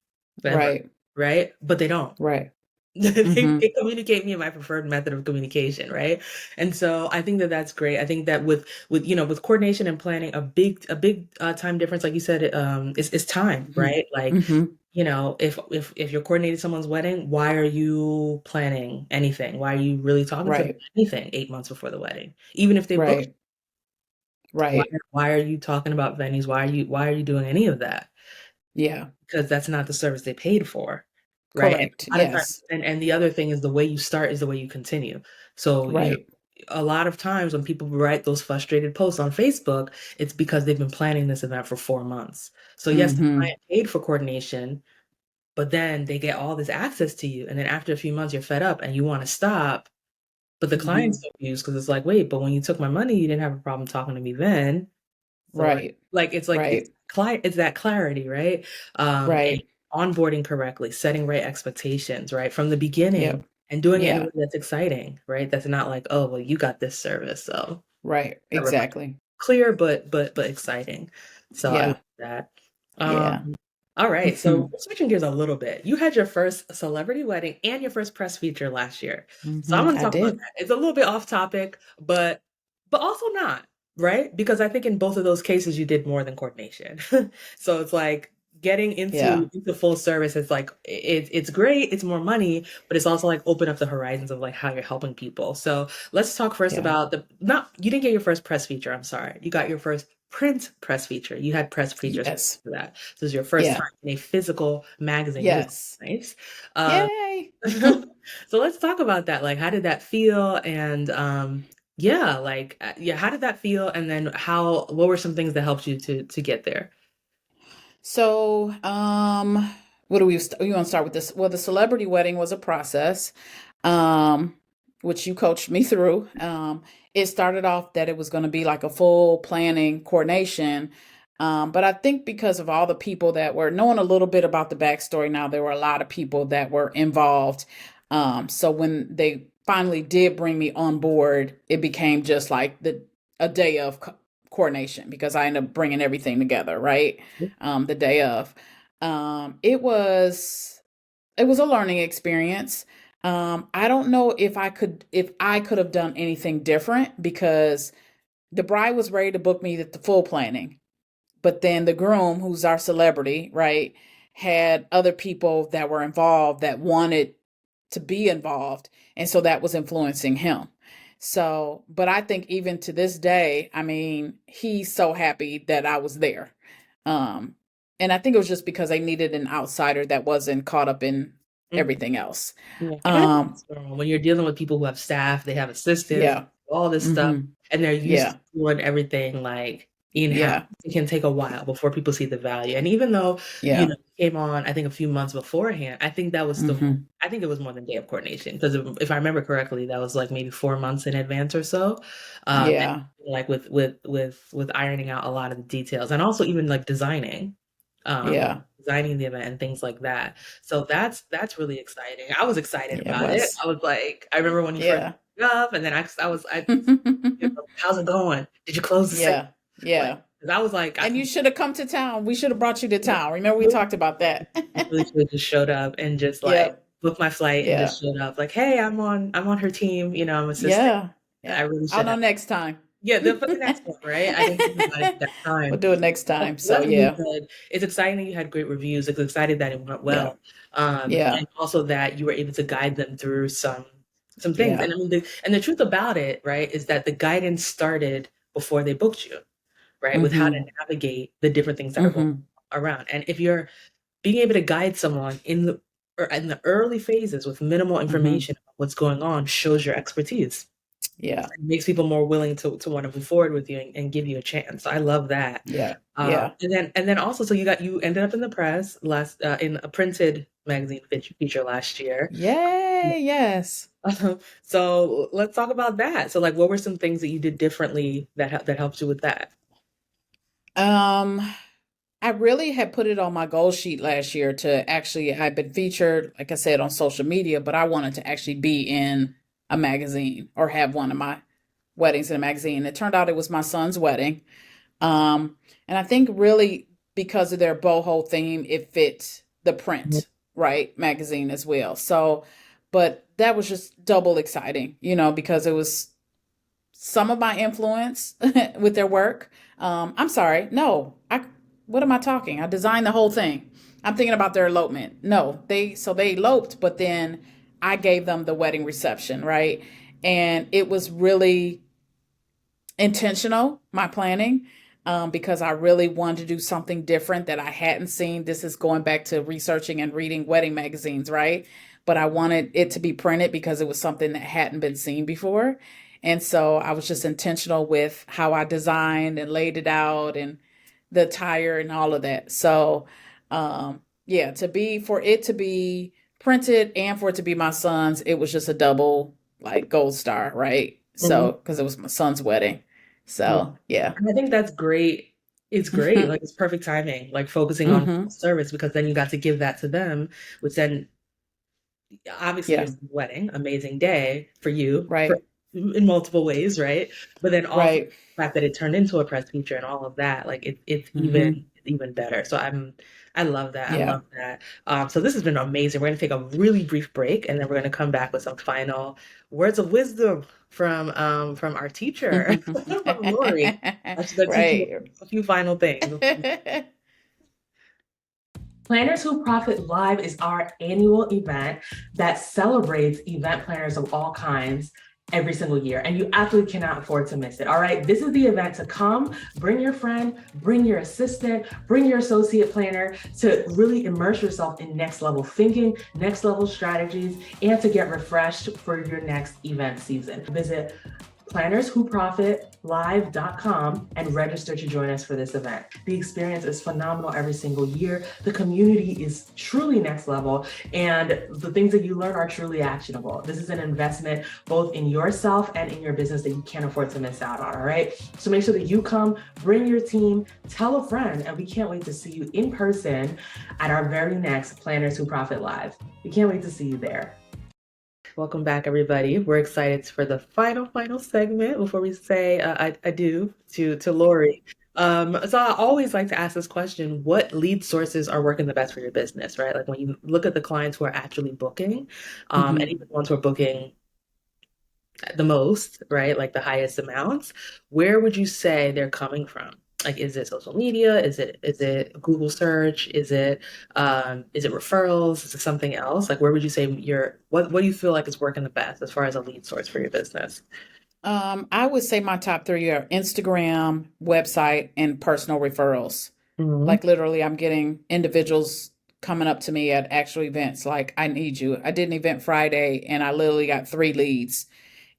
ever, Right. right? But they don't. Right. They Mhm. communicate me in my preferred method of communication, right? And so I think that that's great. I think that with coordination and planning, a big time difference, like you said, is time, Mhm. right? Like, Mhm. if you're coordinating someone's wedding, why are you planning anything? Why are you really talking to them Right. anything 8 months before the wedding? Even if they book, Right. why Right. why are you talking about venues? Why are you doing any of that? Yeah. Because that's not the service they paid for, right? And Correct. a lot of times, Yes. and the other thing is, the way you start is the way you continue. So, Right. a lot of times when people write those frustrated posts on Facebook, it's because they've been planning this event for 4 months. So yes, the Mhm. client paid for coordination, but then they get all this access to you, and then after a few months, you're fed up and you want to stop, but the client's Mhm. so confused because it's like, wait, but when you took my money, you didn't have a problem talking to me then. So Right. it's Right. it's that clarity, right? And Right. onboarding correctly, setting right expectations, right? From the beginning, Yep. and doing it in a way Yeah. that's exciting, right? That's not like, oh, well, you got this service, so Right. never mind. Exactly. Clear, but exciting. So I love Yeah. that. Yeah. All right, so hmm we're switching gears a little bit. You had your first celebrity wedding and your first press feature last year. So I want to I talk about did. that. It's a little bit off topic, but also not, right? Because I think in both of those cases you did more than coordination. So it's like getting Yeah. into full service is like it's great, it's more money, but it's also like open up the horizons of like how you're helping people. So let's talk first Yeah. about the not you didn't get your first press feature, I'm sorry. You got your first print press feature. You had press features Yes. for that. This is your first Yeah. time in a physical magazine, which is Yes. nice. Uh, Yay. so let's talk about that. Like, how did that feel? And yeah, like, yeah, how did that feel? And then what were some things that helped you to get there? So, what do you want to start with this? Well, the celebrity wedding was a process, um, which you coached me through. It started off that it was going to be like a full planning coordination. But I think because of all the people that were knowing a little bit about the backstory now, there were a lot of people that were involved. So when they finally did bring me on board, it became just like a day of coordination because I ended up bringing everything together, right? The day of. It was a learning experience. I don't know if I could have done anything different because the bride was ready to book me at the full planning, but then the groom, who's our celebrity, right, had other people that were involved that wanted to be involved, and so that was influencing him. So, but I think even to this day, I mean, he's so happy that I was there. Um, and I think it was just because they needed an outsider that wasn't caught up in Mhm. everything else. Yeah. And I think Um, it's normal when you're dealing with people who have staff, they have assistants, yeah. all this stuff, hmm and they're used to Yeah. doing everything like in-house. Yeah. It can take a while before people see the value. And even though, Yeah. it came on, I think a few months beforehand, I think that was still hmm I think it was more than day of coordination because if I remember correctly, that was like maybe 4 months in advance or so. And Yeah. like with ironing out a lot of the details and also even like um, Yeah. designing the event and things like that. So that's really exciting. I was excited Yeah. It about it. was. I was like, I remember when you first Yeah. got up, and then how's it going? Did you close the sale? Yeah. Like, Yeah. 'cause I was like, And you should have come to town. We should have brought you to I town. Remember we talked about that. really should have just showed up and just like Yep. booked my flight and Yeah. just showed up. Like, hey, I'm on her team. I'm assisting. Yeah. I Yeah. really I'll should know have. next time. Yeah, for the next one, right? I didn't think about it at that We'll time. do it next time. So So that's really yeah. good. It's exciting that you had great reviews. It's exciting that it went Yeah. well, Yeah. and also that you were able to guide them through some things. Yeah. And I mean, the truth about it, right, is that the guidance started before they booked you, right, with how to Mm-hmm. navigate the different things that are going Mm-hmm. around. And if you're being able to guide someone in the early phases with minimal Mm-hmm. information about what's going on shows your expertise. Yeah. It makes people more willing to want to move forward with you and give you a chance. So I love that. Yeah. Yeah. And then also, so you ended up in the press in a printed magazine feature last year. Yay. Yes. So let's talk about that. So like, what were some things that you did differently that helped you with that? Um, I really had put it on my goal sheet last year to actually, I've been featured, like I said, on social media, but I wanted to actually be in a magazine or have one of my weddings in a magazine. It turned out it was my son's wedding. And I think really because of their boho theme, it fit the print, right? Magazine as well. So, but that was just double exciting, because it was some of my influence with their work. I'm sorry. No, what am I talking? I designed the whole thing. I'm thinking about their elopement. No, they eloped, but then I gave them the wedding reception, right? And it was really intentional, my planning, because I really wanted to do something different that I hadn't seen. This is going back to researching and reading wedding magazines, right? But I wanted it to be printed because it was something that hadn't been seen before. And so I was just intentional with how I designed and laid it out and the attire and all of that. So, yeah, for it to be printed and for it to be my son's, it was just a double like gold star, right? So, Mhm. because it was my son's wedding. Yeah. So, yeah. And I think that's great. It's great. Like it's perfect timing, like focusing on hmm service because then you got to give that to them, which then obviously Yeah. there's the wedding, amazing day for you for Right. in multiple ways, right? But then also Right. the fact that it turned into a press feature and all of that, like it's Mm-hmm. even better. So I love that. I Yeah. love that. So this has been amazing. We're gonna take a really brief break and then we're gonna come back with some final words of wisdom from our teacher, from Lori. She's gonna teach you Right. a few final things. Planners Who Profit Live is our annual event that celebrates event planners of all kinds every single year, and you absolutely cannot afford to miss it. All right, this is the event to come. Bring your friend, bring your assistant, bring your associate planner to really immerse yourself in next level thinking, next level strategies, and to get refreshed for your next event season. Visit plannerswhoprofitlive.com and register to join us for this event. The experience is phenomenal every single year. The community is truly next level, and the things that you learn are truly actionable. This is an investment both in yourself and in your business that you can't afford to miss out on, all right? So make sure that you come, bring your team, tell a friend, and we can't wait to see you in person at our very next Planners Who Profit Live. We can't wait to see you there. Welcome back, everybody. We're excited for the final segment before we say adieu to Lori. So I always like to ask this question: what lead sources are working the best for your business, right? Like when you look at the clients who are actually booking, and Mm-hmm. even the ones who are booking the most, right? Like the highest amounts, where would you say they're coming from? Like, is it social media? Is it Google search? Is it referrals? Is it something else? Like, where would you say what do you feel like is working the best as far as a lead source for your business? I would say my top three are Instagram, website, and personal referrals. Hmm. Like literally, I'm getting individuals coming up to me at actual events like, I need you. I did an event Friday and I literally got 3 leads.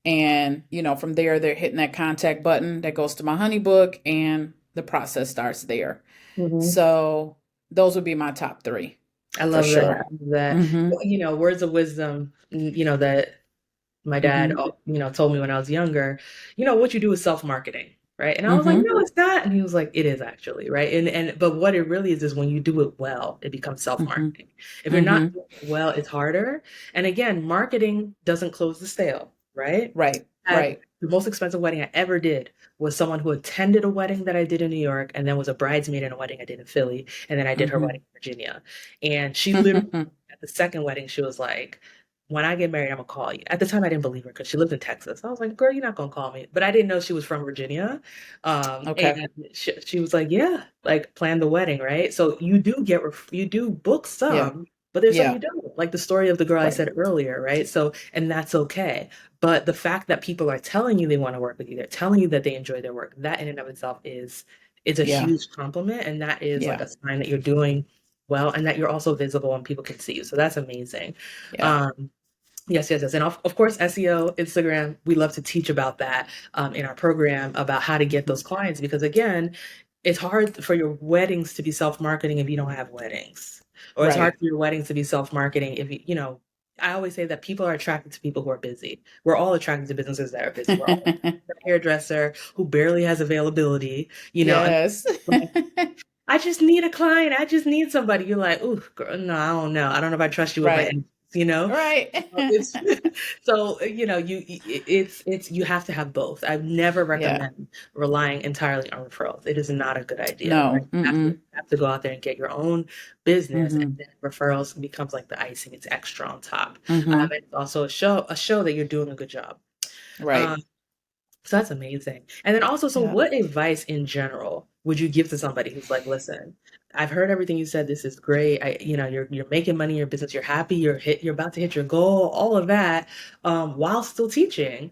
And, from there, they're hitting that contact button that goes to my honeybook and the process starts there. Hmm. So those would be my top three I for love that. I sure. love that. Mm-hmm. Words of wisdom, that my dad, Mm-hmm. told me when I was younger, what you do is self-marketing, right? And I was like, Mm-hmm. no, it's not. And he was like, it is actually, right? But what it really is when you do it well, it becomes Mm-hmm. self-marketing. If you're not Mm-hmm. doing it well, it's harder. And again, marketing doesn't close the sale, right? Right. Had Right. the most expensive wedding I ever did was someone who attended a wedding that I did in New York and then was a bridesmaid in a wedding I did in Philly. And then I did her Mm-hmm. wedding in Virginia. And she literally, at the second wedding, she was like, when I get married, I'm gonna call you. At the time, I didn't believe her because she lived in Texas. I was like, girl, you're not gonna call me. But I didn't know she was from Virginia. Okay. And she was like, yeah, like plan the wedding, right? So you do book Yeah. some, but there's some you Yeah. don't. Like the story of the girl I Right. said earlier, right? So, and that's okay. But the fact that people are telling you they want to work with you, they're telling you that they enjoy their work, that in and of itself is a Yeah. huge compliment, and that is like Yeah. a sign that you're doing well and that you're also visible and people can see you. So that's amazing. Yeah. Um, Yes, yes, yes. And of course, SEO, Instagram, we love to teach about that in our program about how to get those clients because, again, it's hard for your weddings to be self-marketing if you don't have weddings. Or it's hard Right. for your weddings to be self-marketing if I always say that people are attracted to people who are busy. We're all attracted to businesses that are busy. We're all attracted to a hairdresser who barely has availability, and Yes. like, I just need a client. I just need somebody. You're like, ooh, girl, no, I don't know. I don't know if I trust you with my Right. energy, you know? Right. It's so you have to have both. I never Yeah. recommend relying entirely on referrals. It is not a good idea, right? No. Mm-mm. You have to go out there and get your own business, and Mm-hmm. then referrals becomes like the icing. It's extra on top. Mm-hmm. And it's also a show that you're doing a good job. Right. Um, so that's amazing. And then also, so Yeah. what advice in general would you give to somebody who's like, listen, I've heard everything you said. This is great. You're making money in your business. You're happy. You're about to hit your goal. All of that, while still teaching.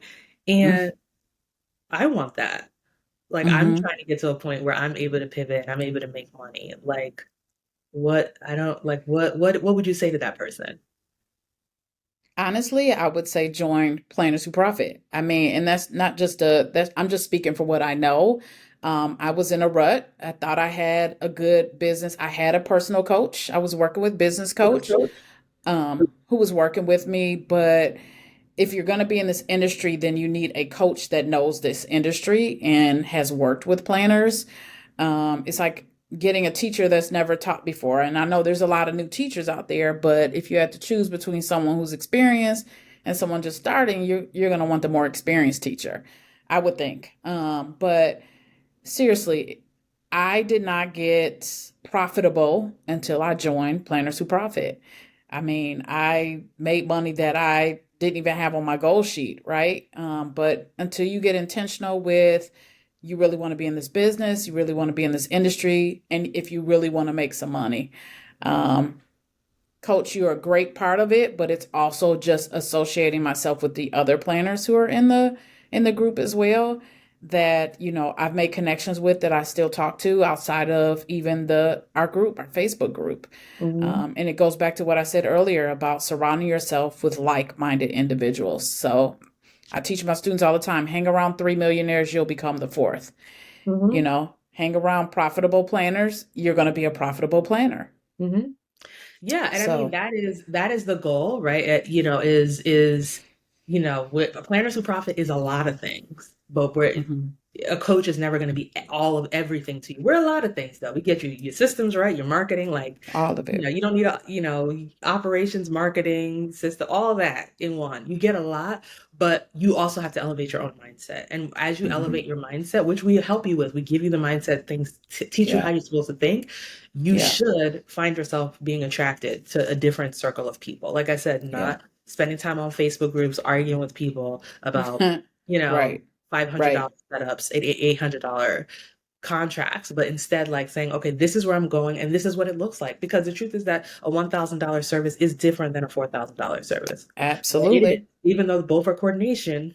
And I want that. Like, I'm Mm-hmm. trying to get to a point where I'm able to pivot and I'm able to make money. Like, what I don't like. What would you say to that person? Honestly, I would say join Planners Who Profit. I mean, and that's not just that's I'm just speaking for what I know. I was in a rut. I thought I had a good business. I had a personal coach. I was working with business coach, who was working with me. But if you're going to be in this industry, then you need a coach that knows this industry and has worked with planners. It's like getting a teacher that's never taught before. And I know there's a lot of new teachers out there, but if you had to choose between someone who's experienced and someone just starting, you're going to want the more experienced teacher, I would think. But seriously, I did not get profitable until I joined Planners Who Profit. I mean, I made money that I didn't even have on my goal sheet, right? But until you get intentional with, you really want to be in this business, you really want to be in this industry, and if you really want to make some money, um, coach, you're a great part of it, but it's also just associating myself with the other planners who are in the group as well, that I've made connections with, that I still talk to outside of even the our group, our Facebook group. Mm-hmm. And it goes back to what I said earlier about surrounding yourself with like-minded individuals. So I teach my students all the time, hang around 3 millionaires, you'll become the fourth. Mm-hmm. Hang around profitable planners, you're going to be a profitable planner. Mm-hmm. Yeah, and I mean So, that is the goal, right? Is Planners Who Profit is a lot of things, but we're mhm, a coach is never going to be all of everything to you. We're a lot of things though. We get you your systems right, your marketing, like all of it. you don't need operations, marketing, system, all that in one. You get a lot, but you also have to elevate your own mindset. And as you elevate Hmm. your mindset, which we help you with, we give you the mindset things to teach you how Yeah, you're supposed to think. You yeah, should find yourself being attracted to a different circle of people. Like I said, yeah. not spending time on Facebook groups arguing with people about, you know, Right, right. $500 setups, $800 contracts, but instead like saying, okay, this is where I'm going and this is what it looks like. Because the truth is that a $1,000 service is different than a $4,000 service. Right? It is. Absolutely. Even though both are coordination,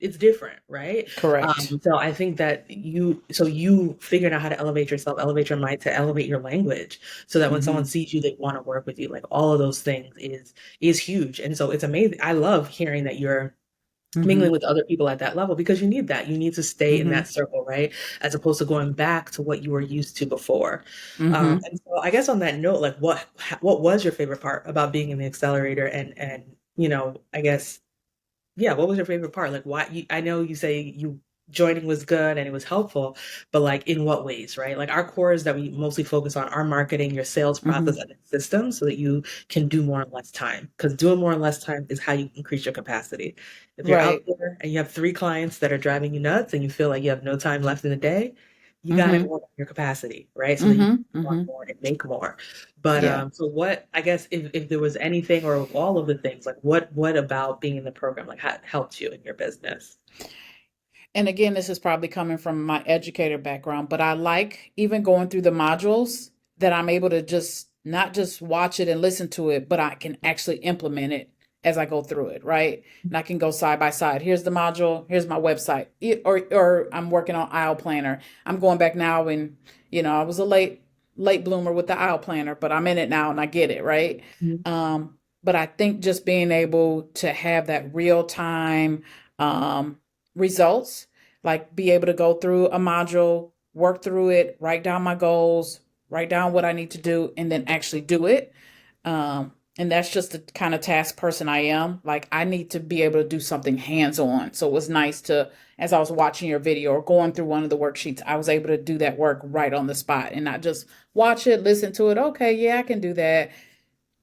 it's different, right? Correct. So I think that you figured out how to elevate yourself, elevate your mind, to elevate your language, so that when someone Hmm. sees you, they want to work with you. Like all of those things is huge, and so it's amazing. I love hearing that you're mingling Hmm. with other people at that level because you need that. You need to stay in that Hmm. circle, right? As opposed to going back to what you were used to before. Hmm. And so I guess on that note, like what was your favorite part about being in the accelerator and I guess yeah, what was your favorite part? Like I know you say you joining was good and it was helpful, but like in what ways, right? Like our core is that we mostly focus on our marketing, your sales process Hmm. and systems so that you can do more in less time. Because doing more in less time is how you increase your capacity. If you're out Right. there and you have three clients that are driving you nuts and you feel like you have no time left in the day, you got to Hmm. work on your capacity, right? So that you can Hmm. want Hmm. more and make more. But Yeah. so what I guess if there was anything or all of the things, like what about being in the program like helped you in your business? And again, this is probably coming from my educator background, but I like even going through the modules, that I'm able to just not just watch it and listen to it, but I can actually implement it as I go through it, right? And I can go side by side. Here's the module, here's my website. Or I'm working on aisle planner. I'm going back now, and I was a late bloomer with the aisle planner, but I'm in it now and I get it, right? Mhm. But I think just being able to have that real time um results, like be able to go through a module, work through it, write down my goals, write down what I need to do, and then actually do it. And that's just the kind of task person I am. Like, I need to be able to do something hands on. So it was nice to, as I was watching your video or going through one of the worksheets, I was able to do that work right on the spot and not just watch it, listen to it. Okay, yeah, I can do that.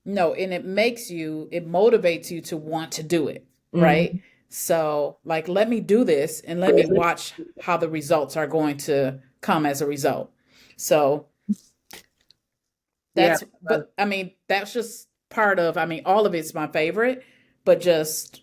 No, and it motivates you to want to do it, right? Mhm. So, like, let me do this and let me watch how the results are going to come as a result. So, Yeah. but I mean, that's just part of, I mean, all of it's my favorite, but just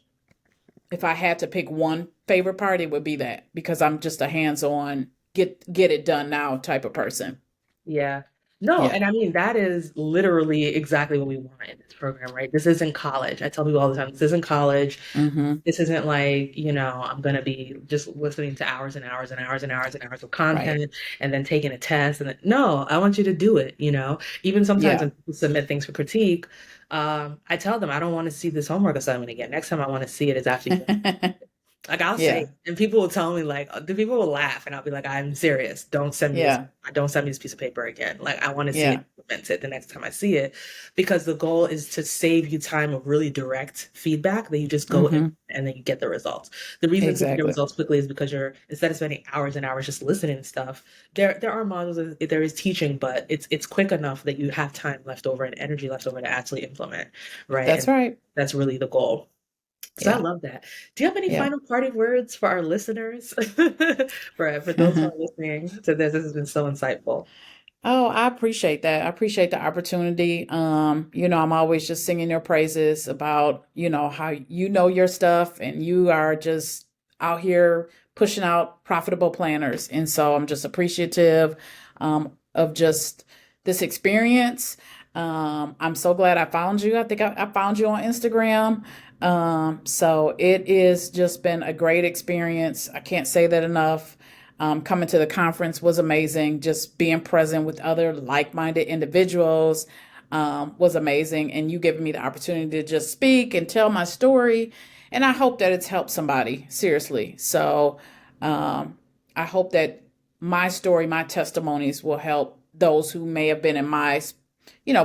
if I had to pick one favorite part, it would be that, because I'm just a hands-on, get it done now type of person. Yeah. No, Yeah. and I mean that is literally exactly what we want in this program, right? This isn't college. I tell people all the time, this isn't college. Mm-hmm. This isn't like, I'm gonna be just listening to hours and hours and hours and hours and hours of Right. content and then taking a test and then, no, I want you to do it. Even sometimes Yeah. when people submit things for critique, I tell them I don't want to see this homework assignment again. Next time I want to see it is after you Like I'll say, Yeah. and people will tell me like, the people will laugh, and I'll be like, I'm serious. Yeah. Don't send me this piece of paper again. Like I want to see Yeah. it implemented the next time I see it, because the goal is to save you time of really direct feedback that you just go in Hmm. and then you get the results. The reason people get Exactly. results quickly is because you're, instead of spending hours and hours just listening to stuff, there are models, there is teaching, but it's quick enough that you have time left over and energy left over to actually implement, right? That's And right. that's really the goal. So I Yeah. love that. Do you have any Yeah. final parting words for our listeners? For those who are listening to this, this has been so insightful. Oh, I appreciate that. I appreciate the opportunity. I'm always just singing your praises about, how you know your stuff and you are just out here pushing out profitable planners. And so I'm just appreciative of just this experience. I'm so glad I found you. I think I found you on Instagram. So it is just been a great experience. I can't say that enough. Coming to the conference was amazing. Just being present with other like-minded individuals was amazing. And you giving me the opportunity to just speak and tell my story. And I hope that it's helped somebody, seriously. So um, I hope that my story, my testimonies will help those who may have been in my,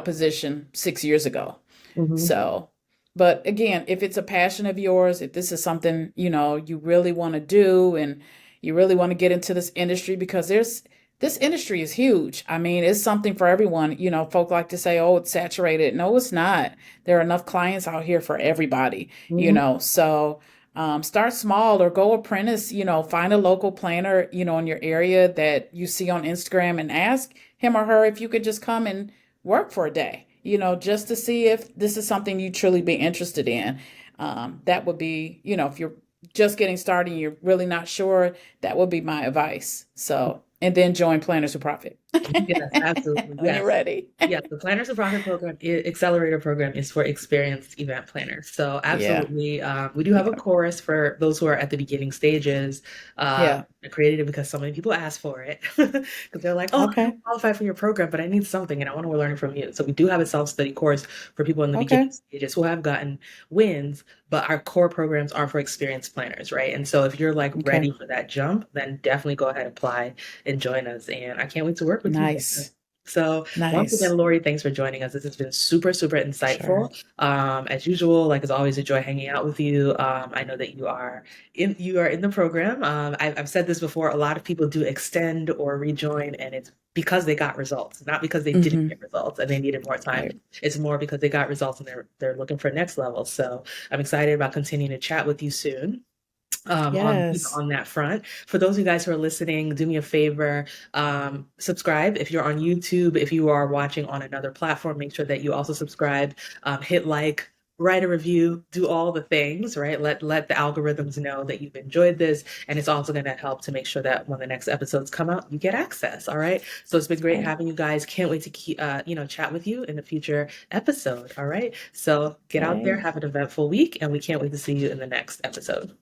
position 6 years ago. Hmm. So, but again, if it's a passion of yours, if this is something, you really want to do and you really want to get into this industry because this industry is huge. I mean, it's something for everyone. Folk like to say, "Oh, it's saturated." No, it's not. There are enough clients out here for everybody, Hmm. So start small or go apprentice, find a local planner, in your area that you see on Instagram and ask him or her if you could just come and work for a day, just to see if this is something you truly be interested in. That would be, if you're just getting started and you're really not sure, that would be my advice. So, and then join Planners Who Profit Yes, absolutely. when you're Yes. ready. Yes, the Planners of Profit program, Accelerator program, is for experienced event planners. So Yeah. absolutely, we do have a Yeah. course for those who are at the beginning stages. Yeah. I created it because so many people ask for it because they're like, "Oh, I Okay. don't qualify for your program, but I need something, and I want to learn it from you." So we do have a self-study course for people in the beginning Okay. stages who have gotten wins, but our core programs are for experienced planners, right? And so if you're like Okay. ready for that jump, then definitely go ahead and apply and join us. And I can't wait to work with you there. Nice. So once again, Nice. Lori, thanks for joining us. This has been super, super Sure. insightful. As usual, like as always, a joy hanging out with you. I know that you are in the program. I've said this before. A lot of people do extend or rejoin, and it's because they got results, not because they didn't Hmm. get results and they needed more time. Right. It's more because they got results and they're looking for next level. So I'm excited about continuing to chat with you soon Yes. on that front. For those of you guys who are listening, do me a favor, subscribe if you're on YouTube. If you are watching on another platform, make sure that you also subscribe, hit like, write a review, do all the things, right? Let the algorithms know that you've enjoyed this, and it's also going to help to make sure that when the next episodes come out, you get access. All right. So it's been great Right. having you guys. Can't wait to keep chat with you in a future episode. All right. So get out there, Okay. have an eventful week, and we can't wait to see you in the next episode.